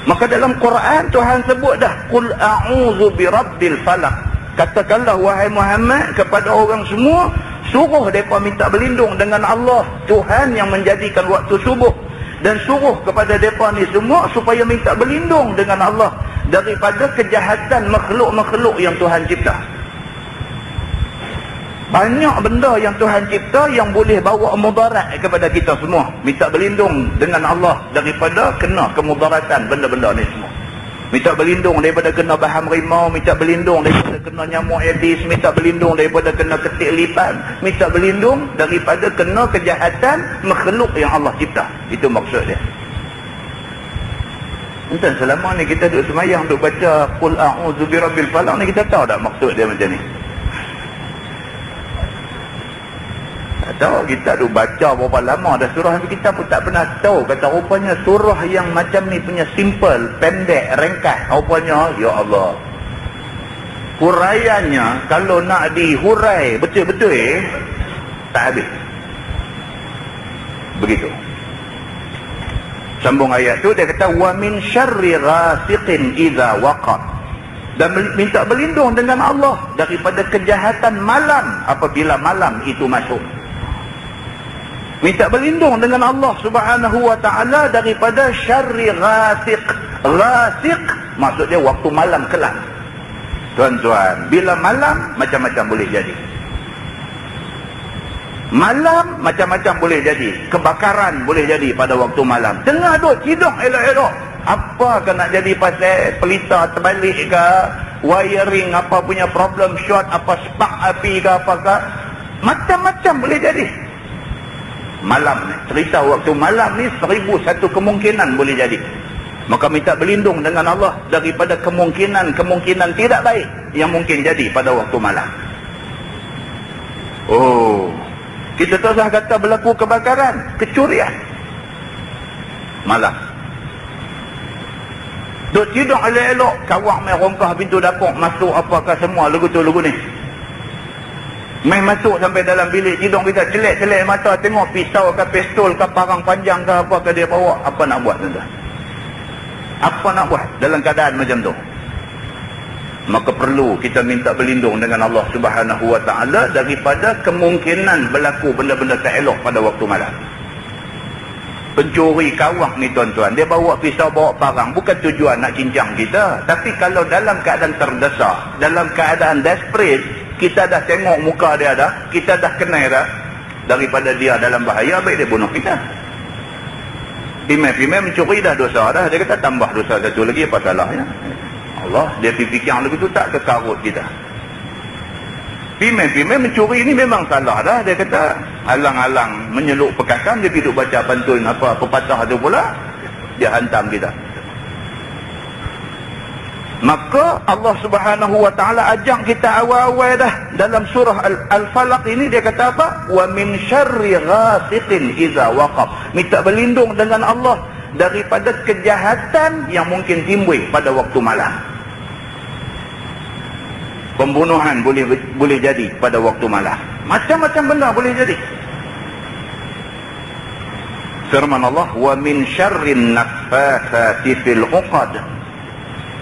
Maka dalam Quran Tuhan sebut dah, Qul a'udzu birabbil falaq. Katakanlah wahai Muhammad kepada orang semua, suruh mereka minta berlindung dengan Allah, Tuhan yang menjadikan waktu subuh, dan suruh kepada mereka ni semua supaya minta berlindung dengan Allah daripada kejahatan makhluk-makhluk yang Tuhan cipta. Banyak benda yang Tuhan cipta yang boleh bawa mudarat kepada kita semua. Minta berlindung dengan Allah daripada kena kemudaratan benda-benda ni semua. Minta berlindung daripada kena bahan rimau, minta berlindung daripada kena nyamuk aedes, minta berlindung daripada kena ketik lipan, minta berlindung daripada kena kejahatan makhluk yang Allah cipta. Itu maksud dia. Entah selama ni kita duduk semayang, duduk baca Qul a'udzu birabbil falaq ni, kita tahu tak maksud dia macam ni? Tak tahu. Kita duduk baca berapa lama dah surah ni, kita pun tak pernah tahu. Kata rupanya surah yang macam ni punya simple, pendek, ringkas, rupanya ya Allah, huraiannya kalau nak dihurai betul-betul tak habis. Begitu. Sambung ayat tu dia kata wa min syarri ghasiqin idza waqab, dan minta berlindung dengan Allah daripada kejahatan malam apabila malam itu masuk. Minta berlindung dengan Allah Subhanahu wa taala daripada syarri ghasiq. Ghasiq maksudnya waktu malam kelam. Tuan-tuan, bila malam macam-macam boleh jadi. Malam macam-macam boleh jadi. Kebakaran boleh jadi pada waktu malam. Tengah duk tidur elok-elok, apa ke nak jadi pasal pelita terbalik ke, wiring apa punya problem short, apa spark api ke apakah, macam-macam boleh jadi. Malam ni, cerita waktu malam ni 1001 kemungkinan boleh jadi. Maka minta berlindung dengan Allah daripada kemungkinan tidak baik yang mungkin jadi pada waktu malam. Oh, kita tak usah kata berlaku kebakaran, kecurian malam. Duk tidur elok-elok, kawak main rompah pintu dapur, masuk apakah semua lagu tu lagu ni. Main masuk sampai dalam bilik tidur kita, celek-celek mata tengok pisau ke pistol ke parang panjang ke apa ke dia bawa. Apa nak buat tuan-tuan? Apa nak buat dalam keadaan macam tu? Maka perlu kita minta berlindung dengan Allah Subhanahu wa taala daripada kemungkinan berlaku benda-benda tak elok pada waktu malam. Pencuri kawak ni tuan-tuan, dia bawa pisau, bawa parang, bukan tujuan nak cincang kita, tapi kalau dalam keadaan terdesak, dalam keadaan desperate, kita dah tengok muka dia dah, kita dah kenal dah, daripada dia dalam bahaya, baik dia bunuh kita. Pimai-pimai mencuri dah dosa dah, dia kata tambah dosa satu lagi, apa salahnya? Allah, dia fikir lagu tu tak kekarut kita. Pimai-pimai mencuri ni memang salah dah, dia kata alang-alang menyeluk perkataan, dia pergi baca pantun apa pepatah tu pula, dia hantam kita. Maka Allah Subhanahu wa taala ajak kita awal-awal dah dalam surah Al-Falaq ini, dia kata apa? Wa min syarri ghasiqin idza waqab. Minta berlindung dengan Allah daripada kejahatan yang mungkin timbul pada waktu malam. Pembunuhan boleh jadi pada waktu malam. Macam-macam benda boleh jadi. Firman Allah, wa min syarrin naffatsati fil 'uqad.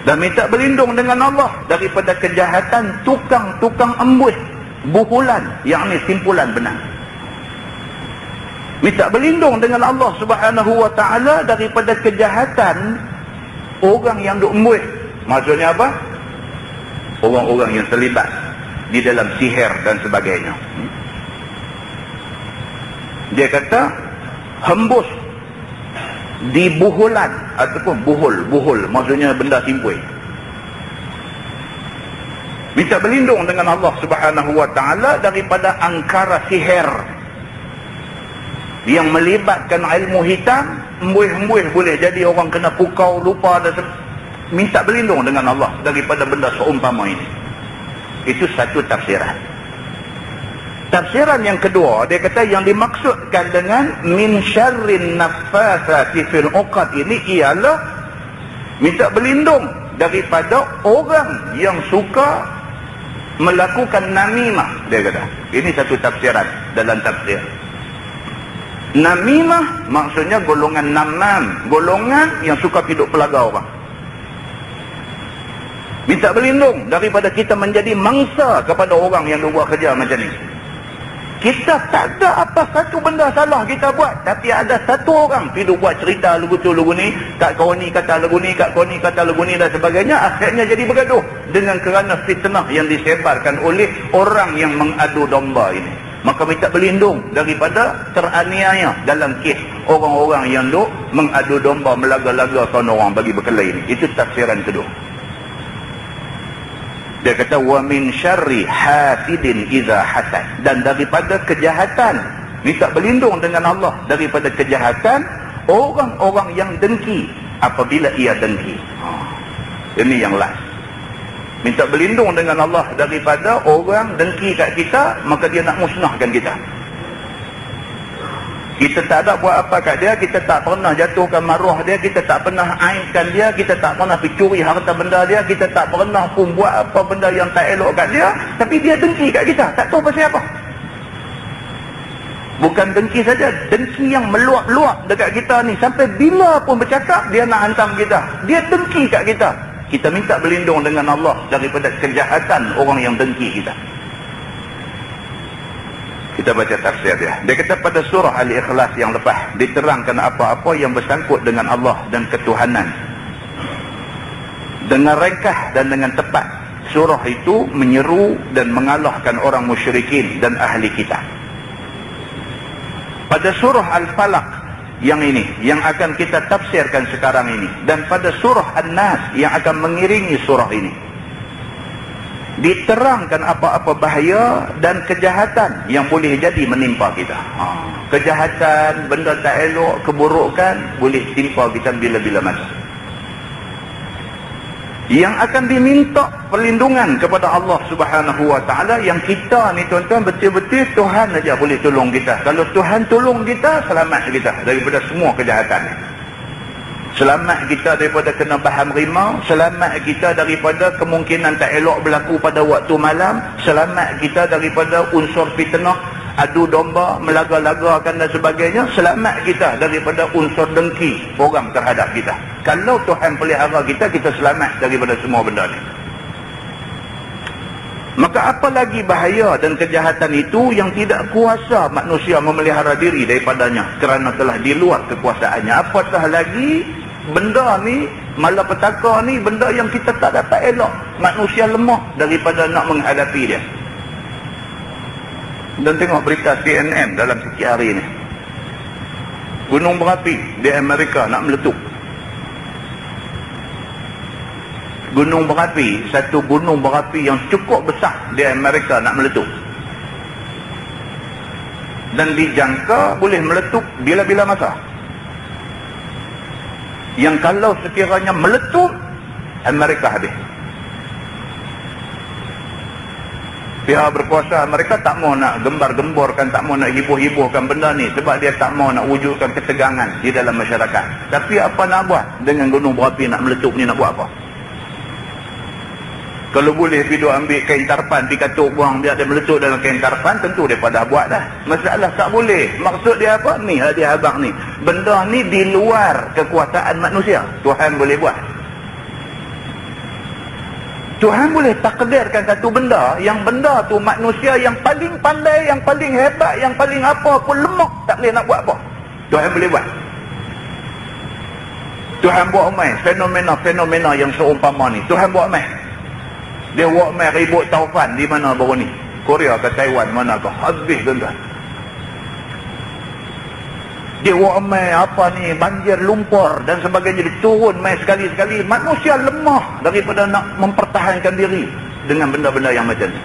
Dan minta berlindung dengan Allah daripada kejahatan tukang-tukang embus, buhulan, yakni simpulan benang. Minta berlindung dengan Allah Subhanahu wa taala daripada kejahatan orang yang duk embus. Maksudnya apa? Orang-orang yang terlibat di dalam sihir dan sebagainya. Dia kata hembus di buhulan ataupun buhul maksudnya benda simpul. Minta berlindung dengan Allah Subhanahu wa taala daripada angkara sihir yang melibatkan ilmu hitam. Embus-embus boleh jadi orang kena pukau, lupa dan minta berlindung dengan Allah daripada benda seumpama ini. Itu satu tafsiran. Tafsiran yang kedua, dia kata yang dimaksudkan dengan min syarrin naffatsati fil 'uqad ini ialah minta berlindung daripada orang yang suka melakukan namimah. Dia kata ini satu tafsiran dalam tafsir. Namimah maksudnya golongan namam, golongan yang suka hidup pelaga orang. Minta berlindung daripada kita menjadi mangsa kepada orang yang buat kerja macam ni. Kita tak ada apa satu benda salah kita buat, tapi ada satu orang pergi buat cerita lagu tu lagu ni, kat kau ni kata lagu ni, kat kau ni kata lagu ni dan sebagainya, akhirnya jadi bergaduh dengan kerana fitnah yang disebarkan oleh orang yang mengadu domba ini. Maka minta berlindung daripada teraniaya dalam kes orang-orang yang duk mengadu domba, melaga-laga kawan orang bagi berkelahi ni. Itu tafsiran kedua. Dia kata wa min syarri hasidin idza hasad, dan daripada kejahatan, minta berlindung dengan Allah daripada kejahatan orang-orang yang dengki apabila ia dengki. Ini yang last. Minta berlindung dengan Allah daripada orang dengki kat kita, maka dia nak musnahkan kita. Kita tak ada buat apa kat dia, kita tak pernah jatuhkan maruah dia, kita tak pernah aibkan dia, kita tak pernah pergi curi harta benda dia, kita tak pernah pun buat apa benda yang tak elok kat dia, tapi dia dengki kat kita, tak tahu pasal apa. Bukan dengki saja, dengki yang meluap-luap dekat kita ni, sampai bila pun bercakap dia nak hantam kita, dia dengki kat kita. Kita minta berlindung dengan Allah daripada kejahatan orang yang dengki kita. Kita baca tafsir dia. Dia kata pada surah Al-Ikhlas yang lepas, diterangkan apa-apa yang bersangkut dengan Allah dan ketuhanan. Dengan ringkas dan dengan tepat, surah itu menyeru dan mengalahkan orang musyrikin dan ahli kitab. Pada surah Al-Falaq yang ini, yang akan kita tafsirkan sekarang ini, dan pada surah An-Nas yang akan mengiringi surah ini, diterangkan apa-apa bahaya dan kejahatan yang boleh jadi menimpa kita. Kejahatan, benda tak elok, keburukan boleh timpa kita bila-bila masa. Yang akan diminta perlindungan kepada Allah Subhanahu wa taala, yang kita ni tuan-tuan betul-betul Tuhan aja boleh tolong kita. Kalau Tuhan tolong kita, selamat kita daripada semua kejahatan. Selamat kita daripada kena bahan rimau, selamat kita daripada kemungkinan tak elok berlaku pada waktu malam, selamat kita daripada unsur fitnah, adu domba, melaga-lagakan dan sebagainya, selamat kita daripada unsur dengki orang terhadap kita. Kalau Tuhan pelihara kita, kita selamat daripada semua benda ni. Maka apa lagi bahaya dan kejahatan itu yang tidak kuasa manusia memelihara diri daripadanya kerana telah di luar kekuasaannya. Apatah lagi benda ni, malapetaka ni, benda yang kita tak dapat elok. Manusia lemah daripada nak menghadapi dia. Dan tengok berita CNN dalam sekian hari ni, gunung berapi di Amerika nak meletup. Gunung berapi, satu gunung berapi yang cukup besar di Amerika nak meletup, dan dijangka boleh meletup bila-bila masa. Yang kalau sekiranya meletup, Amerika habis. Pihak berkuasa mereka tak mau nak gembar-gemborkan, tak mau nak hibur-hiburkan benda ni, sebab dia tak mau nak wujudkan ketegangan di dalam masyarakat. Tapi apa nak buat dengan gunung berapi nak meletup ni, nak buat apa? Kalau boleh pergi ambil kain tarpan, pergi katuk buang biar dia meletup dalam kain tarpan, tentu dia pada buat dah. Masalah tak boleh. Maksud dia apa? Ni hadiah abang ni, benda ni di luar kekuasaan manusia. Tuhan boleh buat. Tuhan boleh takdirkan satu benda, yang benda tu manusia yang paling pandai, yang paling hebat, yang paling apa pun lemah, tak boleh nak buat apa. Tuhan boleh buat. Tuhan buat main fenomena-fenomena yang seumpama ni. Tuhan buat main. Dia buat main ribut taufan di mana baru ni? Korea ke Taiwan, mana ke? Habis tuan-tuan. Dia buat main apa ni, banjir lumpur dan sebagainya, dia turun main sekali-sekali. Manusia lemah daripada nak mempertahankan diri dengan benda-benda yang macam ni.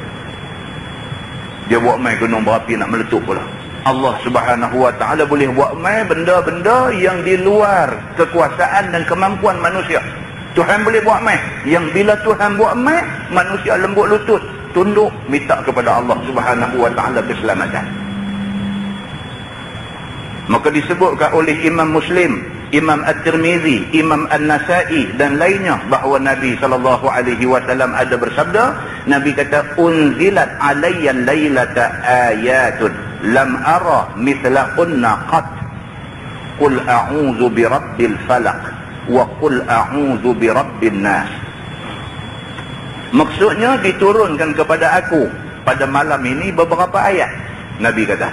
Dia buat main gunung berapi nak meletup pula. Allah Subhanahu wa taala boleh buat main benda-benda yang di luar kekuasaan dan kemampuan manusia. Tuhan boleh buat main, yang bila Tuhan buat main, manusia lembut lutut, tunduk, minta kepada Allah Subhanahu wa taala keselamatan. Maka disebutkan oleh Imam Muslim, Imam At-Tirmizi, Imam An-Nasai dan lainnya bahawa Nabi SAW ada bersabda, Nabi kata, unzilat alayya laylata ayatun lam ara mithlahunna qat, qul a'udzu birabbil falaq wa qul a'udzu birabbin nas. Maksudnya diturunkan kepada aku pada malam ini beberapa ayat, Nabi kata,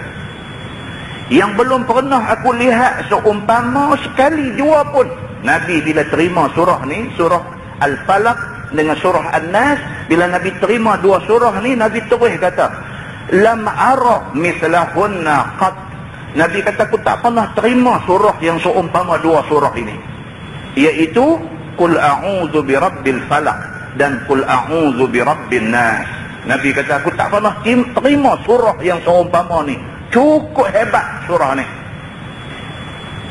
yang belum pernah aku lihat seumpama sekali jua pun. Nabi bila terima surah ni, surah Al-Falaq dengan surah An-Nas, bila Nabi terima dua surah ni, Nabi terus kata, lam ara mithlahunna qat, Nabi kata, aku tak pernah terima surah yang seumpama dua surah ini, iaitu Qul a'udzu birabbil falaq dan Qul a'udzu birabbin nas. Nabi kata, aku tak pernah terima surah yang seumpama ni. Cukup hebat surah ni.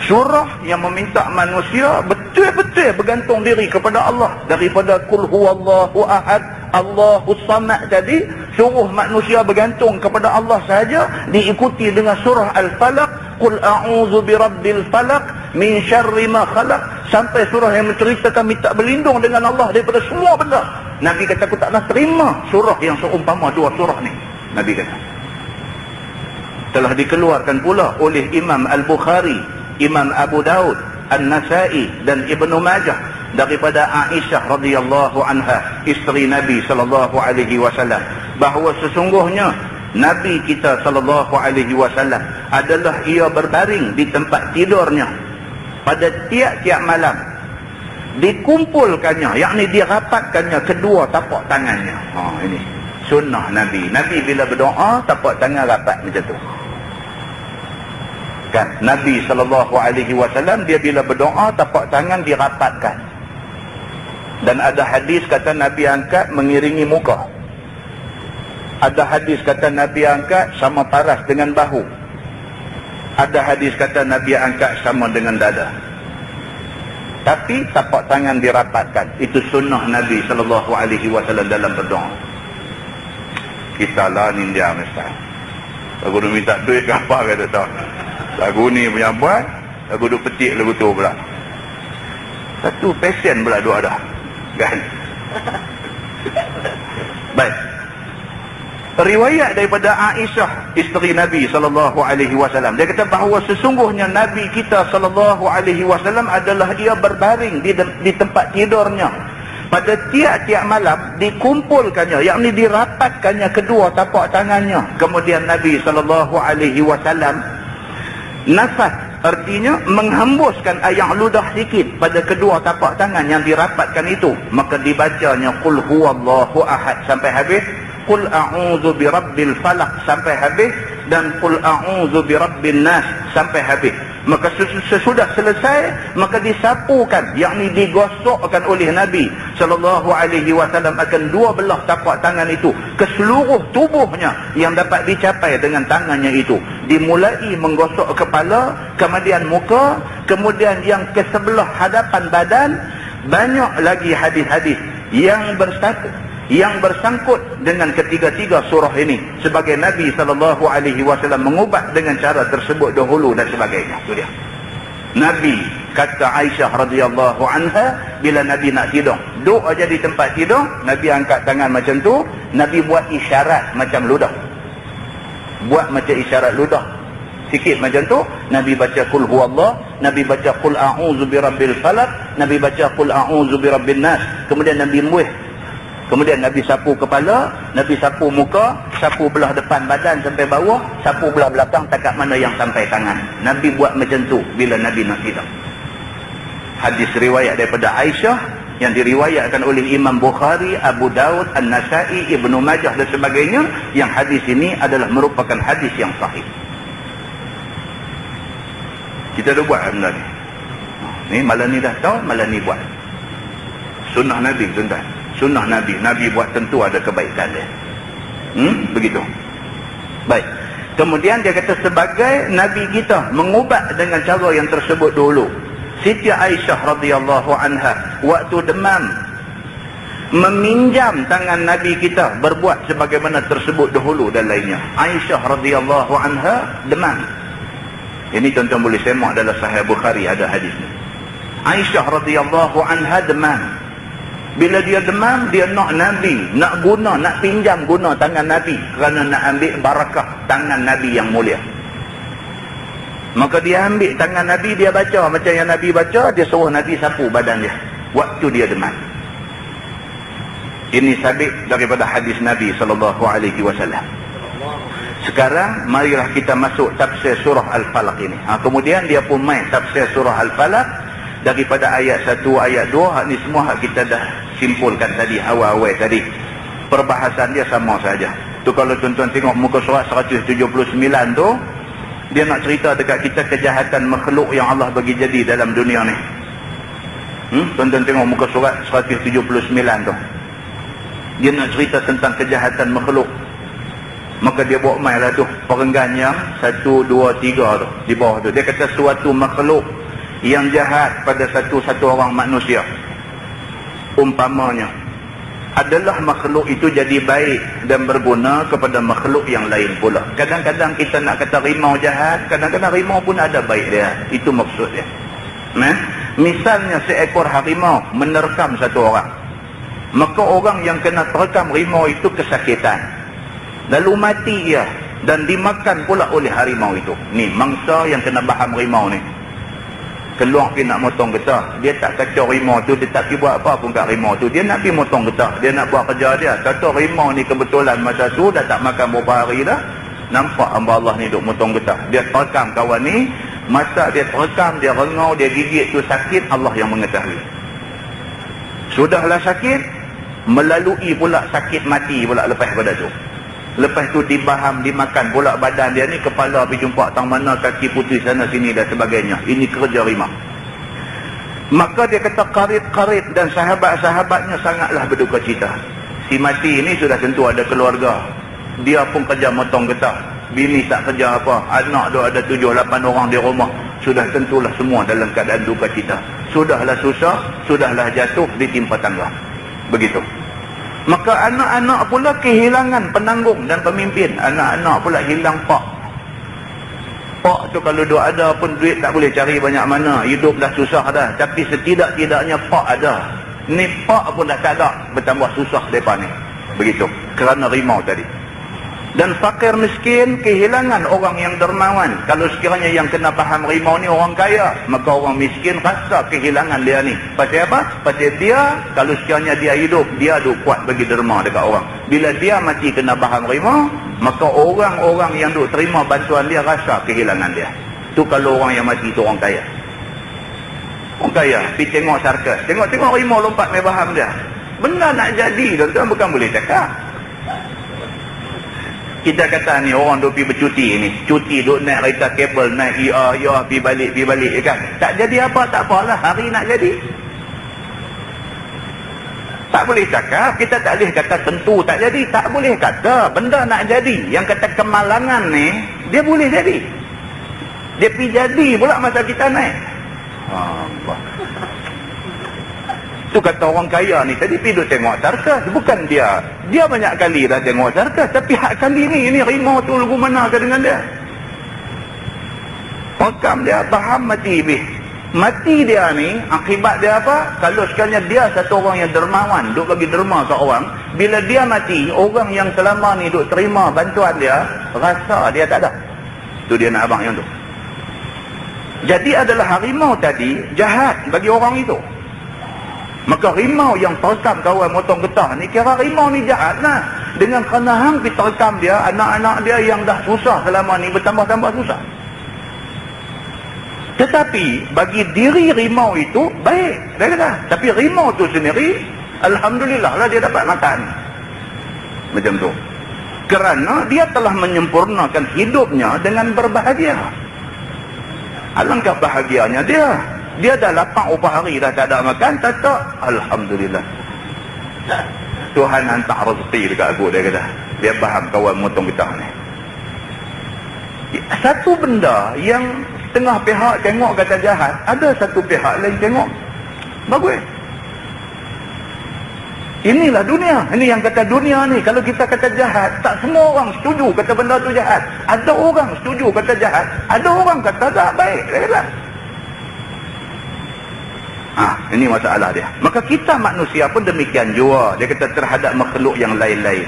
Surah yang meminta manusia betul-betul bergantung diri kepada Allah. Daripada Qul huwallahu ahad, Allahus samad tadi, suruh manusia bergantung kepada Allah sahaja, diikuti dengan surah Al-Falaq, Qul a'udzu birabbil falaq min syarri ma khalaq, sampai surah yang menceritakan minta berlindung dengan Allah daripada semua benda. Nabi kata, aku tak nak terima surah yang seumpama dua surah ni. Nabi kata. Telah dikeluarkan pula oleh Imam Al-Bukhari, Imam Abu Daud, An-Nasai dan Ibnu Majah daripada Aisyah radhiyallahu anha, isteri Nabi sallallahu alaihi wasallam, bahawa sesungguhnya Nabi kita sallallahu alaihi wasallam adalah ia berbaring di tempat tidurnya pada tiap-tiap malam, dikumpulkannya, yakni dirapatkannya kedua tapak tangannya. Ini sunnah Nabi. Nabi bila berdoa tapak tangan rapat macam tu. Kan Nabi SAW dia bila berdoa tapak tangan dirapatkan. Dan ada hadis kata Nabi angkat mengiringi muka. Ada hadis kata Nabi angkat sama paras dengan bahu. Ada hadis kata Nabi angkat sama dengan dada. Tapi tapak tangan dirapatkan. Itu sunnah Nabi SAW dalam berdoa. Kita lah ni dia mesti. Aku dah minta duit ke apa kata tak. Lagu ni punya buat, lagu duk petik lagu tu pula. Satu passion pula dua dah. Kan? Baik. Riwayat daripada Aisyah, isteri Nabi SAW. Dia kata bahawa sesungguhnya Nabi kita SAW adalah ia berbaring di tempat tidurnya. Pada tiap-tiap malam dikumpulkannya, yakni dirapatkannya kedua tapak tangannya. Kemudian Nabi SAW nafas, artinya menghembuskan air ludah sikit pada kedua tapak tangan yang dirapatkan itu. Maka dibacanya Qul huwallahu ahad sampai habis, Qul a'udzu birabbil falaq sampai habis, dan Qul a'udzu birabbin nas sampai habis. Maka sesudah selesai, maka disapukan, yakni digosokkan oleh Nabi SAW akan dua belah tapak tangan itu ke seluruh tubuhnya yang dapat dicapai dengan tangannya itu. Dimulai menggosok kepala, kemudian muka, kemudian yang ke sebelah hadapan badan. Banyak lagi hadis-hadis yang bersangkut dengan ketiga-tiga surah ini, sebagai Nabi SAW mengubat dengan cara tersebut dahulu dan sebagainya. Itu dia. Nabi kata Aisyah radhiyallahu anha, bila Nabi nak tidur, duduk aja di tempat tidur, Nabi angkat tangan macam tu, Nabi buat isyarat macam ludah. Buat macam isyarat ludah. Sikit macam tu, Nabi baca Qul huwallah, Nabi baca Qul a'udzu birabbil falaq, Nabi baca Qul a'udzu birabbin nas. Kemudian Nabi muih. Kemudian Nabi sapu kepala, Nabi sapu muka, sapu belah depan badan sampai bawah, sapu belah belakang takat mana yang sampai tangan. Nabi buat macam tu bila Nabi nak tidur. Hadis riwayat daripada Aisyah yang diriwayatkan oleh Imam Bukhari, Abu Daud, An-Nasai, Ibnu Majah dan sebagainya, yang hadis ini adalah merupakan hadis yang sahih. Kita dah buat benda ni. Ni malam ni dah tahu, malam ni buat. Sunnah Nabi, tuan-tuan. Sunnah Nabi. Nabi buat tentu ada kebaikan dia. Begitu. Baik. Kemudian dia kata sebagai Nabi kita mengubat dengan cara yang tersebut dulu. Siti Aisyah radhiyallahu anha waktu demam meminjam tangan Nabi kita berbuat sebagaimana tersebut dahulu dan lainnya. Aisyah radhiyallahu anha demam. Ini tuan-tuan boleh semak dalam Sahih Bukhari ada hadis ni. Aisyah radhiyallahu anha demam. Bila dia demam, dia nak Nabi, nak pinjam guna tangan Nabi kerana nak ambil barakah tangan Nabi yang mulia. Maka dia ambil tangan Nabi, dia baca macam yang Nabi baca, dia suruh Nabi sapu badan dia waktu dia demam. Ini sabit daripada hadis Nabi SAW. Sekarang marilah kita masuk tafsir surah Al-Falaq ini. Kemudian dia pun main tafsir surah Al-Falaq daripada ayat 1, ayat 2. Ni semua kita dah simpulkan tadi, awal-awal tadi. Perbahasan dia sama saja. Tu kalau tuan-tuan tengok muka surat 179 tu, Dia nak cerita dekat kita kejahatan makhluk yang Allah bagi jadi dalam dunia ni. Tuan-tuan tengok muka surat 179 tu. Dia nak cerita tentang kejahatan makhluk. Maka dia buat mai lah tu perenggan yang 1, 2, 3 tu di bawah tu. Dia kata suatu makhluk yang jahat pada satu orang manusia, umpamanya adalah makhluk itu jadi baik dan berguna kepada makhluk yang lain pula. Kadang-kadang kita nak kata rimau jahat, kadang-kadang rimau pun ada baik dia. Itu maksud dia. Misalnya seekor harimau menerkam satu orang, maka orang yang kena terekam rimau itu kesakitan, lalu mati ia dan dimakan pula oleh harimau itu. Ni mangsa yang kena baham rimau ni, keluar pergi nak motong getah. Dia tak kacau rimau tu, dia tak pergi buat apa pun kat rimau tu. Dia nak pergi motong getah, dia nak buat kerja dia. Kata rimau ni kebetulan masa tu dah tak makan beberapa hari dah, nampak hamba Allah ni duk motong getah. Dia terekam kawan ni, masa dia terekam, dia rengau, dia gigit tu sakit, Allah yang mengetahui. Sudahlah sakit, melalui pula sakit mati pula lepas pada tu. Lepas tu dibaham, dimakan pula badan dia ni, kepala pergi jumpa tang mana, kaki putih sana sini dan sebagainya. Ini kerja rimau. Maka dia kata karib-karib dan sahabat-sahabatnya sangatlah berduka cita. Si mati ini sudah tentu ada keluarga. Dia pun kerja motong getah. Bini tak kerja apa. Anak dia ada 7-8 orang di rumah. Sudah tentulah semua dalam keadaan duka cita. Sudahlah susah, sudahlah jatuh ditimpa tangga. Begitu. Maka anak-anak pula kehilangan penanggung dan pemimpin. Anak-anak pula hilang pak. Pak tu kalau dia ada pun duit tak boleh cari banyak mana. Hidup dah susah dah. Tapi setidak-tidaknya pak ada. Ni pak pun dah tak ada. Bertambah susah mereka ni. Begitu. Kerana rimau tadi. Dan fakir miskin kehilangan orang yang dermawan. Kalau sekiranya yang kena faham rimau ni orang kaya, maka orang miskin rasa kehilangan dia ni. Pasal apa? Pasal dia, kalau sekiranya dia hidup, dia ada kuat bagi derma dekat orang. Bila dia mati kena faham rimau, maka orang-orang yang duk terima bantuan dia rasa kehilangan dia. Tu kalau orang yang mati tu orang kaya. Orang kaya pergi tengok sarkas, tengok rimau lompat main faham dia. Benda nak jadi, tuan-tuan, bukan boleh cakap. Kita kata ni orang duk pergi bercuti ni, cuti duk naik kereta kabel, naik pergi balik kan. Tak jadi apa, tak apalah, hari nak jadi. Tak boleh cakap, kita tak boleh kata tentu tak jadi, tak boleh kata benda nak jadi. Yang kata kemalangan ni, dia boleh jadi. Dia pergi jadi pula masa kita naik. Allah. Tu kata orang kaya ni tadi pergi duk tengok sarkas. Bukan dia banyak kali dah tengok sarkas, tapi hak kali ni rimau tu lagu mana ke dengan dia. Pakam dia faham mati bih. Mati dia ni akibat dia apa? Kalau sekalinya dia satu orang yang dermawan, duk bagi derma ke orang, bila dia mati, orang yang selama ni duk terima bantuan dia rasa dia tak ada. Tu dia nak abang yang tu. Jadi adalah harimau tadi jahat bagi orang itu. Maka rimau yang terekam kawan motong getah ni, kira rimau ni jahat lah. Dengan kerana hang pergi terekam dia, anak-anak dia yang dah susah selama ni bertambah-tambah susah. Tetapi bagi diri rimau itu baik, dia kata. Tapi rimau tu sendiri, alhamdulillah lah dia dapat makan. Macam tu. Kerana dia telah menyempurnakan hidupnya dengan berbahagia. Alangkah bahagianya dia. Dia dah lapang upah hari dah tak ada makan, tak. Alhamdulillah. Tuhan hantar rezeki dekat aku, dia kata. Dia faham kawan motong getah ni. Satu benda yang setengah pihak tengok kata jahat, ada satu pihak lain tengok bagus. Inilah dunia. Ini yang kata dunia ni. Kalau kita kata jahat, tak semua orang setuju kata benda tu jahat. Ada orang setuju kata jahat, ada orang kata tak baik, dia kata. Ini masalah dia. Maka kita manusia pun demikian juga. Dia kata terhadap makhluk yang lain-lain.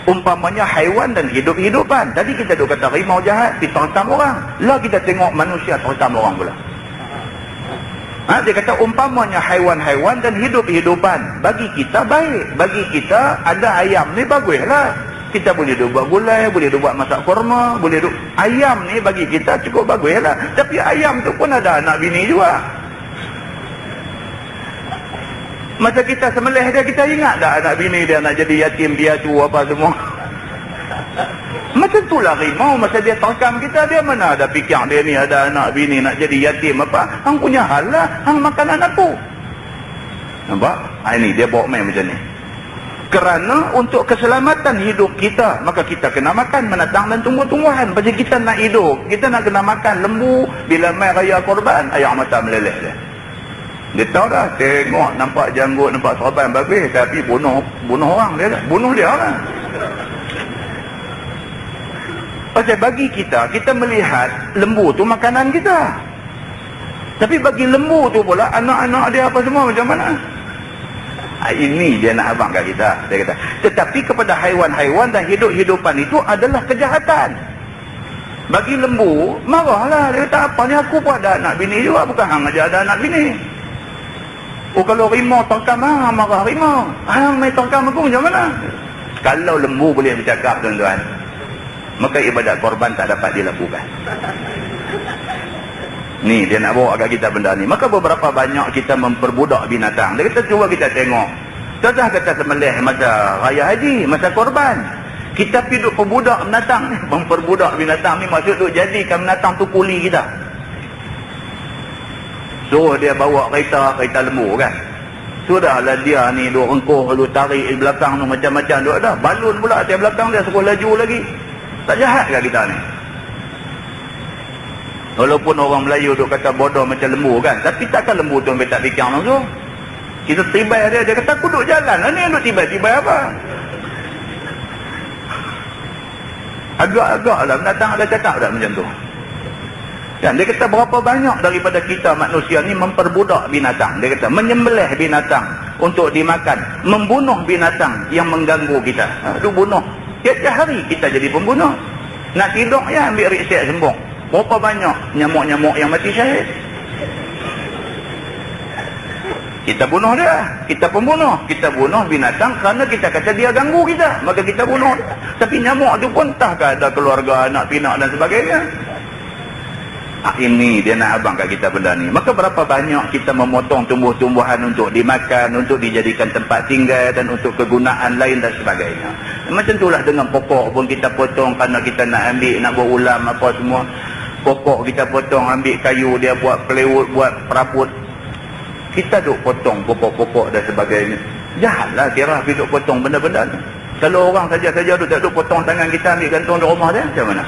Umpamanya haiwan dan hidup-hidupan. Tadi kita duk kata rimau jahat, kita terekam orang. Lah kita tengok manusia terekam orang pula. Dia kata umpamanya haiwan-haiwan dan hidup-hidupan. Bagi kita baik. Bagi kita ada ayam ni baguslah. Kita boleh duk buat gulai, boleh duk buat masak kurma, boleh duk. Ayam ni bagi kita cukup baguslah. Tapi ayam tu pun ada anak bini juga. Masa kita sembelih dia, kita ingat tak anak bini dia nak jadi yatim piatu apa semua? Macam itulah harimau. Masa dia terkam kita, dia mana ada fikir dia ni ada anak bini nak jadi yatim apa. Hang punya hal lah, hang makanan aku. Nampak? Ini dia bawa main macam ni. Kerana untuk keselamatan hidup kita, maka kita kena makan menatang dan tumbuh-tumbuhan. Pasal kita nak hidup, kita nak kena makan lembu. Bila mai raya korban, air mata meleleh dia. Dia tahu dah, tengok nampak janggut, nampak serban bagus, tapi bunuh orang dia dah. Bunuh dia lah. Pasal bagi kita melihat lembu tu makanan kita. Tapi bagi lembu tu pula, anak-anak dia apa semua macam mana? Ini dia nak abang kat kita. Dia kata, tetapi kepada haiwan-haiwan dan hidup-hidupan itu adalah kejahatan. Bagi lembu, marahlah. Dia kata, apa ni, aku pun ada anak bini juga. Bukan hang aja ada anak bini. Oh, kalau rimau terkam, hang marah rimau. Hang main terkam aku macam mana? Kalau lembu boleh bercakap, tuan-tuan, maka ibadat korban tak dapat dilakukan. Ni dia nak bawa kat kita benda ni. Maka beberapa banyak kita memperbudak binatang. Dia kata, cuba kita tengok. Dah kata sembelih masa raya haji, masa korban. Kita pergi duk perbudak binatang ni. Memperbudak binatang ni maksud duk jadikan binatang tu kuli kita. Suruh dia bawa kereta lembu kan. Sudahlah dia ni duk rengkuh, duk tarik di belakang tu macam-macam duk dah. Balun pula atas belakang dia suruh laju lagi. Tak jahat ke kita ni? Walaupun orang Melayu duk kata bodoh macam lembu kan, tapi takkan lembu tu ambil tak fikir langsung. Kita tibai dia kata aku duk jalan lah ni, duk tibai-tibai apa? Agak-agak lah binatang ada cakap tak macam tu. Kan dia kata berapa banyak daripada kita manusia ni memperbudak binatang. Dia kata menyembelih binatang untuk dimakan, membunuh binatang yang mengganggu kita. Duk bunuh. Tiap-tiap hari kita jadi pembunuh. Nak tidur ya ambil riset sembung. Berapa banyak nyamuk-nyamuk yang mati syahid. Kita bunuh dia. Kita pembunuh. Kita bunuh binatang kerana kita kata dia ganggu kita. Maka kita bunuh. Tapi nyamuk tu pun entahkah ada keluarga, anak pinak dan sebagainya. Ini dia nak abang kat kita benda ni. Maka berapa banyak kita memotong tumbuh-tumbuhan untuk dimakan, untuk dijadikan tempat tinggal dan untuk kegunaan lain dan sebagainya. Macam itulah dengan pokok pun kita potong kerana kita nak ambil, nak buat ulam apa semua. Pokok kita potong, ambil kayu dia buat pelewut, buat peraput. Kita duk potong pokok-pokok dan sebagainya. Jahatlah kira pergi duk potong benda-benda ni. Kalau orang saja-saja duk potong tangan kita, ambil gantung di rumah dia, macam mana?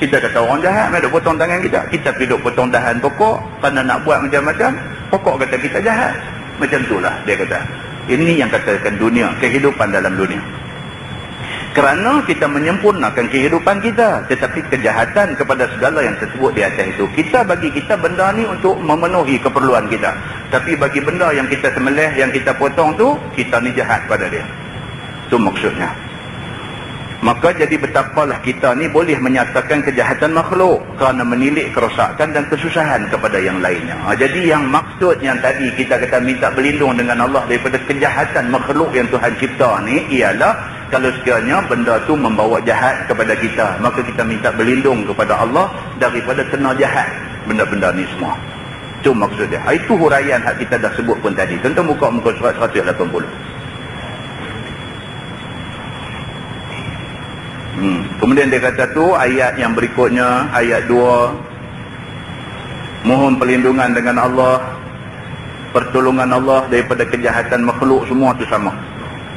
Kita kata orang jahat, mereka duk potong tangan kita. Kita pergi duk potong dahan pokok kerana nak buat macam-macam. Pokok kata kita jahat. Macam itulah dia kata. Ini yang katakan dunia, kehidupan dalam dunia. Kerana kita menyempurnakan kehidupan kita, tetapi kejahatan kepada segala yang tersebut di atas itu. Kita bagi kita benda ni untuk memenuhi keperluan kita. Tapi bagi benda yang kita sembelih, yang kita potong tu, kita ni jahat pada dia. Itu maksudnya. Maka jadi betapalah kita ni boleh menyatakan kejahatan makhluk kerana menilik kerosakan dan kesusahan kepada yang lainnya. Jadi yang maksud yang tadi kita kata minta berlindung dengan Allah daripada kejahatan makhluk yang Tuhan cipta ni ialah kalau sekiranya benda tu membawa jahat kepada kita, maka kita minta berlindung kepada Allah daripada kena jahat benda-benda ni semua. Itu maksudnya. Itu huraian hak kita dah sebut pun tadi. Tentu muka-muka surat 180. Kemudian dia kata tu ayat yang berikutnya, ayat 2, mohon perlindungan dengan Allah, pertolongan Allah daripada kejahatan makhluk, semua tu sama.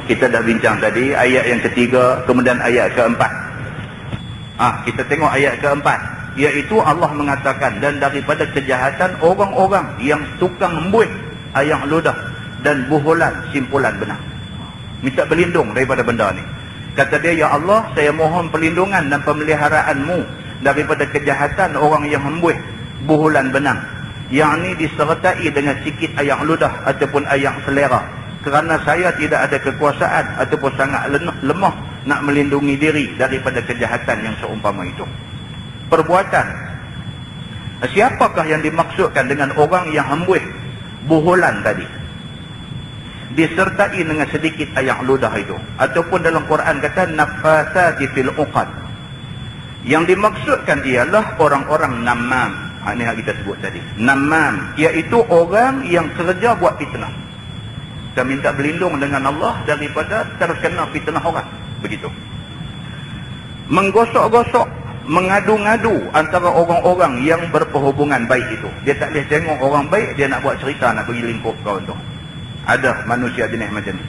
Kita dah bincang tadi ayat yang ketiga, kemudian ayat keempat. Kita tengok ayat keempat, iaitu Allah mengatakan dan daripada kejahatan orang-orang yang tukang embuih ayam ludah dan buhulan simpulan benang. Minta berlindung daripada benda ni. Kata dia, ya Allah, saya mohon perlindungan dan pemeliharaanmu daripada kejahatan orang yang hembuih buhulan benang, yang ini disertai dengan sikit ayak ludah ataupun ayak selera, kerana saya tidak ada kekuasaan ataupun sangat lemah nak melindungi diri daripada kejahatan yang seumpama itu. Perbuatan, siapakah yang dimaksudkan dengan orang yang hembuih buhulan tadi? Disertai dengan sedikit ayak ludah itu, ataupun dalam Quran kata nafasati fil uqad. Yang dimaksudkan ialah orang-orang namam. Ini yang kita sebut tadi, namam, iaitu orang yang kerja buat fitnah. Kita minta berlindung dengan Allah daripada terkena fitnah orang. Begitu. Menggosok-gosok, mengadu-ngadu antara orang-orang yang berperhubungan baik itu. Dia tak boleh tengok orang baik, dia nak buat cerita, nak pergi lingkup kawan tu. Ada manusia jenis macam ni.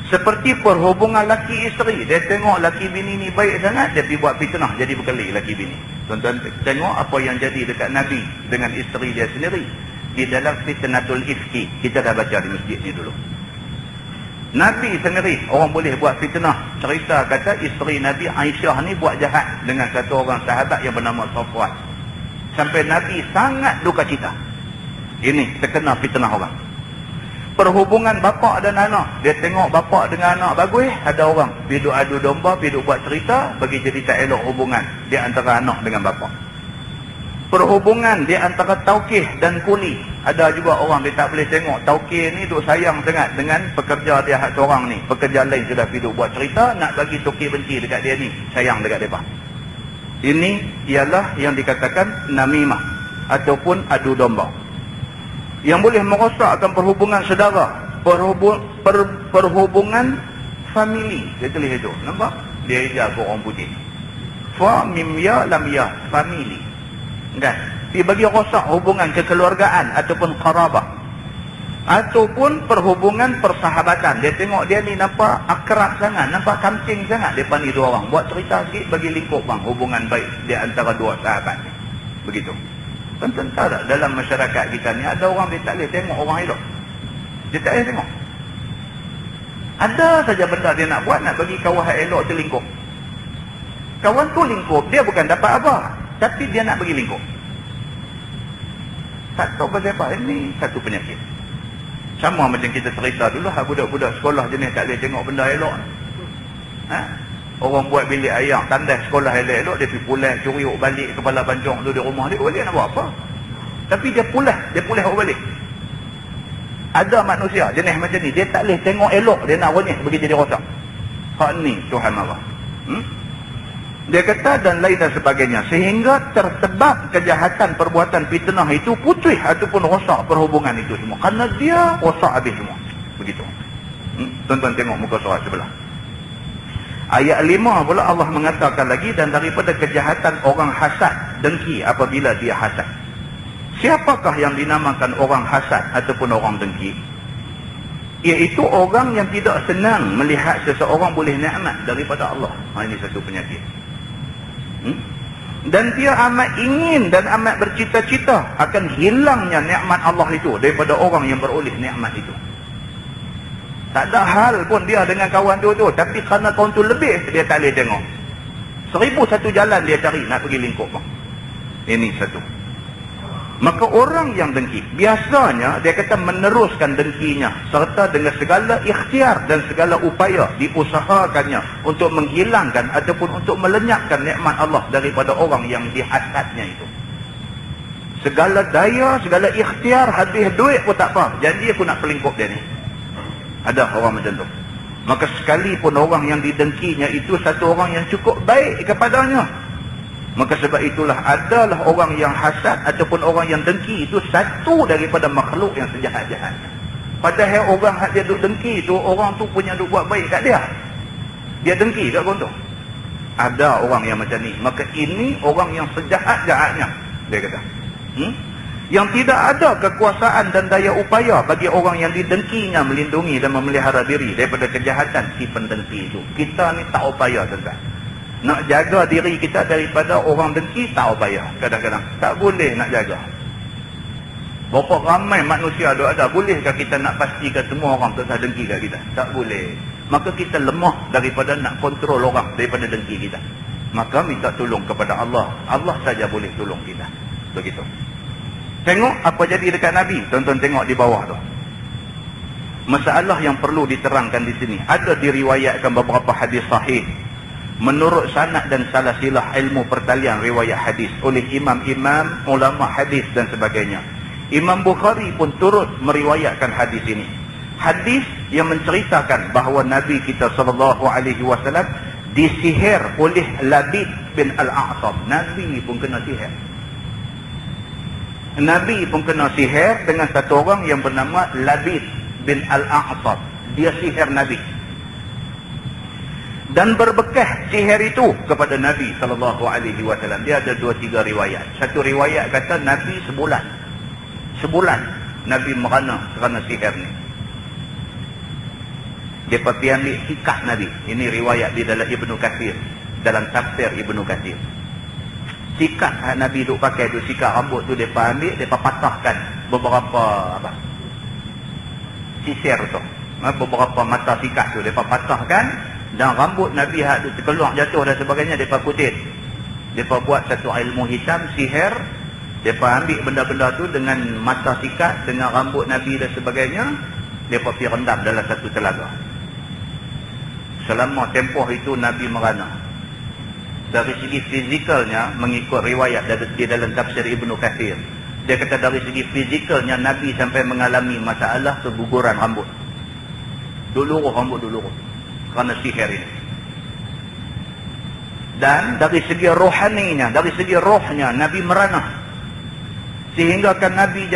Seperti perhubungan laki isteri. Dia tengok laki bini ni baik sangat, dia pergi buat fitnah, jadi berkeli laki bini. Tuan-tuan tengok apa yang jadi dekat Nabi dengan isteri dia sendiri. Di dalam fitnatul ifki, kita dah baca di masjid ni dulu. Nabi sendiri, orang boleh buat fitnah. Cerita kata isteri Nabi Aisyah ni buat jahat dengan satu orang sahabat yang bernama Safwan. Sampai Nabi sangat duka cita. Ini terkena fitnah orang. Perhubungan bapa dan anak. Dia tengok bapa dengan anak bagus, ada orang pergi adu domba, pergi buat cerita, bagi jadi tak elok hubungan di antara anak dengan bapa. Perhubungan di antara taukih dan kuli. Ada juga orang dia tak boleh tengok taukih ni duk sayang sangat dengan pekerja dia seorang ni. Pekerja lain sudah pergi buat cerita, nak bagi taukih benci dekat dia ni, sayang dekat dia. Ini ialah yang dikatakan namimah ataupun adu domba. Yang boleh merosakkan perhubungan saudara, perhubungan family. Dia tulis itu, nampak? Dia hijau ke orang putih. Fa mim ya lam ya, family. Kan? Dia bagi rosak hubungan kekeluargaan ataupun qarabah. Ataupun perhubungan persahabatan. Dia tengok dia ni nampak akrab sangat, nampak kancing sangat depan ni dua orang. Buat cerita sikit bagi lingkup bang hubungan baik di antara dua sahabat ni. Begitu. Tuan-tuan tahu tak, dalam masyarakat kita ni ada orang dia tak boleh tengok orang elok. Dia tak boleh tengok. Ada saja benda dia nak buat, nak bagi kawan elok tu lingkup. Kawan tu lingkup, dia bukan dapat apa, tapi dia nak bagi lingkup. Tak tahu pasal apa, ini satu penyakit. Sama macam kita cerita dulu, budak-budak sekolah jenis tak boleh tengok benda elok. Orang buat bilik ayam, tandas sekolah elok-elok, dia pergi pulang, curi balik kepala pancong tu di rumah dia. Dia nak buat apa? Tapi dia pulang balik. Ada manusia jenis macam ni, dia tak boleh tengok elok, dia nak renyah bagi jadi rosak. Hak ni Tuhan Allah. Dia kata dan lain dan sebagainya, sehingga tersebar kejahatan perbuatan fitnah itu putih ataupun rosak perhubungan itu semua. Kerana dia rosak habis semua. Begitu. Tuan-tuan tengok muka surat sebelah. Ayat 5 pula Allah mengatakan lagi, dan daripada kejahatan orang hasad, dengki apabila dia hasad. Siapakah yang dinamakan orang hasad ataupun orang dengki? Iaitu orang yang tidak senang melihat seseorang boleh nikmat daripada Allah. Ini satu penyakit. Dan dia amat ingin dan amat bercita-cita akan hilangnya nikmat Allah itu daripada orang yang beroleh nikmat itu. Tak ada hal pun dia dengan kawan tu, tapi kerana kawan tu lebih, dia tak boleh tengok. 1001 jalan dia cari nak pergi lingkup bang. Ini satu. Maka orang yang dengki, biasanya dia kata meneruskan dengkinya serta dengan segala ikhtiar dan segala upaya diusahakannya untuk menghilangkan ataupun untuk melenyapkan nikmat Allah daripada orang yang dihasadnya itu. Segala daya, segala ikhtiar, habis duit pun tak apa, janji aku nak pelingkup dia ni. Ada orang macam tu. Maka sekalipun orang yang didengkinya itu satu orang yang cukup baik kepadanya, maka sebab itulah adalah orang yang hasad ataupun orang yang dengki itu satu daripada makhluk yang sejahat-jahat. Padahal orang yang dia duk dengki itu, orang tu punya duk buat baik kat dia, dia dengki kat orang tu. Ada orang yang macam ni. Maka ini orang yang sejahat-jahatnya, dia kata. Yang tidak ada kekuasaan dan daya upaya bagi orang yang didengkinya melindungi dan memelihara diri daripada kejahatan si pendengki itu. Kita ni tak upaya, tuan-tuan. Nak jaga diri kita daripada orang dengki tak upaya. Kadang-kadang tak boleh nak jaga. Berapa ramai manusia ada, bolehkah kita nak pastikan semua orang tak sah dengki kat kita? Tak boleh. Maka kita lemah daripada nak kontrol orang daripada dengki kita. Maka minta tolong kepada Allah. Allah saja boleh tolong kita. Begitu. Tengok apa jadi dekat Nabi. Tonton tengok di bawah tu. Masalah yang perlu diterangkan di sini. Ada diriwayatkan beberapa hadis sahih menurut sanad dan salasilah ilmu pertalian riwayat hadis oleh imam-imam, ulama hadis dan sebagainya. Imam Bukhari pun turut meriwayatkan hadis ini. Hadis yang menceritakan bahawa Nabi kita SAW disihir oleh Labid bin Al-A'sam. Nabi pun kena sihir. Nabi pun kena sihir dengan satu orang yang bernama Labid bin Al-A'sam. Dia sihir Nabi. Dan berbekas sihir itu kepada Nabi SAW. Dia ada 2-3 riwayat. Satu riwayat kata Nabi sebulan Nabi merana kerana sihir ni. Dia pergi ambil sikap Nabi. Ini riwayat di dalam Ibnu Katsir, dalam tafsir Ibnu Katsir. Sikat Nabi duk pakai tu, sikat rambut tu depa ambil, depa patahkan beberapa sisir tu. Beberapa mata sikat tu depa patahkan, dan rambut Nabi hak tu terkeluar jatuh dan sebagainya depa kutip. Depa buat satu ilmu hitam sihir, depa ambil benda-benda tu dengan mata sikat, dengan rambut Nabi dan sebagainya, depa pergi rendam dalam satu telaga. Selama tempoh itu Nabi merana. Dari segi fizikalnya, mengikut riwayat di dalam tafsir Ibnu Katsir, dia kata dari segi fizikalnya Nabi sampai mengalami masalah keguguran rambut. Rambut dulu kerana sihir ini. Dan dari segi rohaninya, dari segi rohnya Nabi merana. Sehingga kan Nabi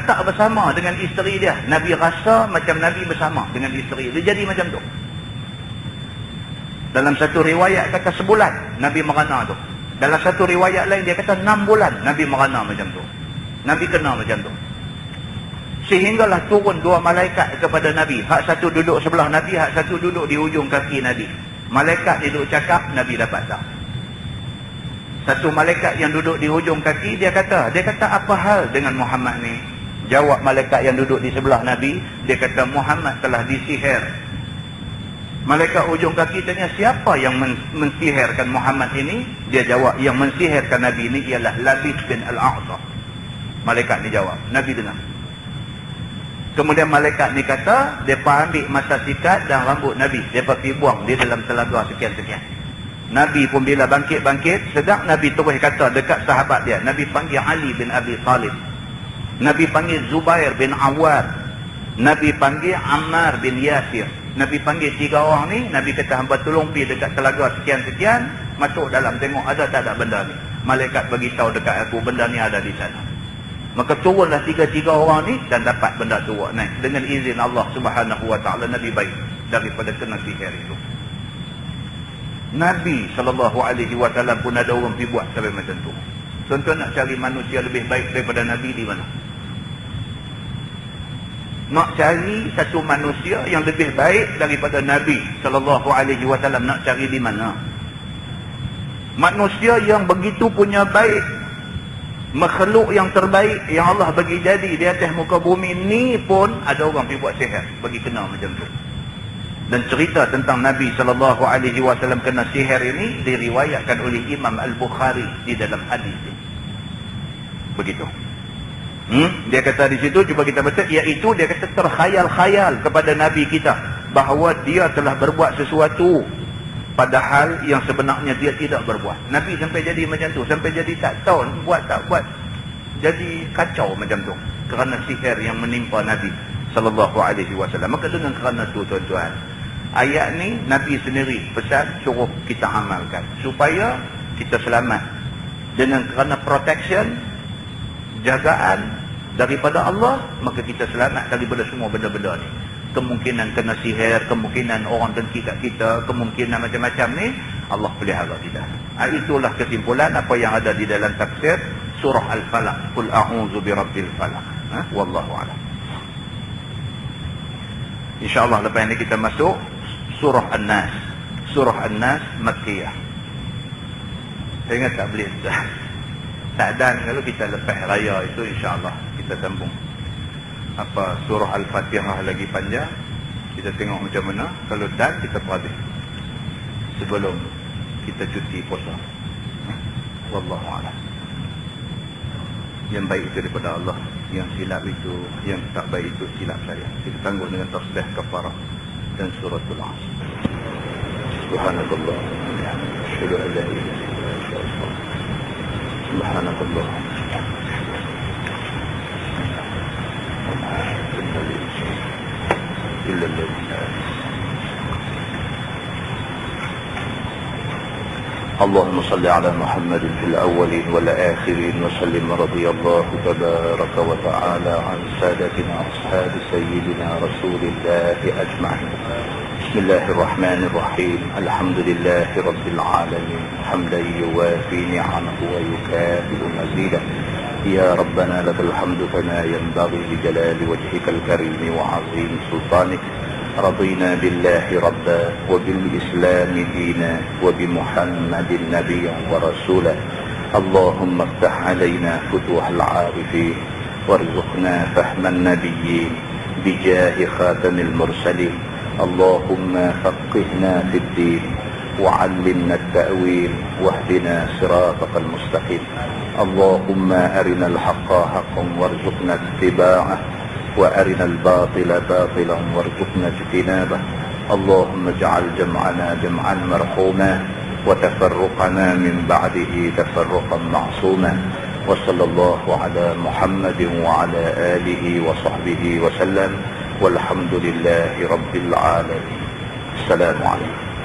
tak bersama dengan isteri dia. Nabi rasa macam Nabi bersama dengan isteri dia. Jadi macam tu. Dalam satu riwayat kata sebulan Nabi merana tu. Dalam satu riwayat lain dia kata 6 bulan Nabi merana macam tu. Nabi kena macam tu. Sehinggalah turun 2 malaikat kepada Nabi. Hak satu duduk sebelah Nabi, hak satu duduk di ujung kaki Nabi. Malaikat duduk cakap, Nabi dapat tak. Satu malaikat yang duduk di hujung kaki, dia kata apa hal dengan Muhammad ni? Jawab malaikat yang duduk di sebelah Nabi, dia kata Muhammad telah disihir. Malaikat ujung kaki tanya, siapa yang mensihirkan Muhammad ini? Dia jawab, yang mensihirkan Nabi ini ialah Labid bin Al-A'sam. Malaikat ni jawab, Nabi dengar. Kemudian malaikat ni kata, dia ambil mata sikat dan rambut Nabi, dia pergi buang di dalam telaga sekian-sekian. Nabi pun bila bangkit-bangkit, sedang Nabi terus kata dekat sahabat dia, Nabi panggil Ali bin Abi Talib, Nabi panggil Zubair bin Awad, Nabi panggil Ammar bin Yasir. Nabi panggil 3 orang ni, Nabi kata hamba tolong pergi dekat telaga sekian-sekian, masuk dalam tengok ada tak ada benda ni. Malaikat bagi tahu dekat aku benda ni ada di sana. Maka turunlah 3 orang ni dan dapat benda tu naik dengan izin Allah Subhanahu wa taala. Nabi baik daripada kena sihir itu. Nabi SAW pun ada orang pergi buat sampai macam tu. Tuan-tuan nak cari manusia lebih baik daripada Nabi di mana? Nak cari satu manusia yang lebih baik daripada Nabi SAW, nak cari di mana? Manusia yang begitu punya baik, makhluk yang terbaik yang Allah bagi jadi di atas muka bumi ni pun ada orang pergi buat sihir, bagi kena macam tu. Dan cerita tentang Nabi SAW kena sihir ini diriwayatkan oleh Imam Al-Bukhari di dalam hadis ini. Begitu. Dia kata di situ, cuba kita baca, iaitu dia kata terkhayal-khayal kepada Nabi kita bahawa dia telah berbuat sesuatu padahal yang sebenarnya dia tidak berbuat. Nabi sampai jadi macam tu, sampai jadi tak tahu buat tak buat, jadi kacau macam tu kerana sihir yang menimpa Nabi SAW. Maka dengan kerana tu tuan-tuan, ayat ni Nabi sendiri pesan suruh kita amalkan supaya kita selamat dengan kerana protection, jagaan daripada Allah, maka kita selamat daripada semua benda-benda ni. Kemungkinan kena sihir, kemungkinan orang dengki kat kita, kemungkinan macam-macam ni, Allah pelihara kita. Itulah kesimpulan apa yang ada di dalam tafsir surah Al-Falaq. Qul a'udzu birabbil falaq. Wallahu a'lam. InsyaAllah lepas ini kita masuk surah An-Nas. Surah An-Nas Makkiyah. Saya ingat tak boleh dan kalau kita lepas raya itu insyaAllah kita sambung. Apa surah Al-Fatihah lagi panjang, kita tengok macam mana. Kalau dan kita berhabis sebelum kita cuti puasa. Wallahu a'lam. Yang baik itu daripada Allah, yang silap itu, yang tak baik itu silap saya. Kita tangguh dengan tasbih kafarah dan suratul Asr. Subhanallah. Asyhadu an la ilaha illallah. Subhanallah. اللهم صل على محمد في الأولين والآخرين وسلم. رضي الله تبارك وتعالى عن سادتنا أصحاب سيدنا رسول الله أجمعين. بسم الله الرحمن الرحيم. الحمد لله رب العالمين حمدا يوافي نعمه ويكافئ مزيدا. يا ربنا لك الحمد كما ينبغي لجلال وجهك الكريم وعظيم سلطانك. رضينا بالله ربا وبالإسلام دينا وبمحمد نبيا ورسولا. اللهم افتح علينا فتوح العارفين وارزقنا فهم النبيين بجاه خاتم المرسلين. اللهم فقهنا في الدين وعلمنا التأويل واهدنا صراطك المستقيم. اللهم أرنا الحق حقا وارزقنا اتباعه وأرنا الباطل باطلا وارزقنا اجتنابه. اللهم اجعل جمعنا جمعا مرحوما وتفرقنا من بعده تفرقا معصوما. وصلى الله على محمد وعلى آله وصحبه وسلم والحمد لله رب العالمين. السلام عليكم.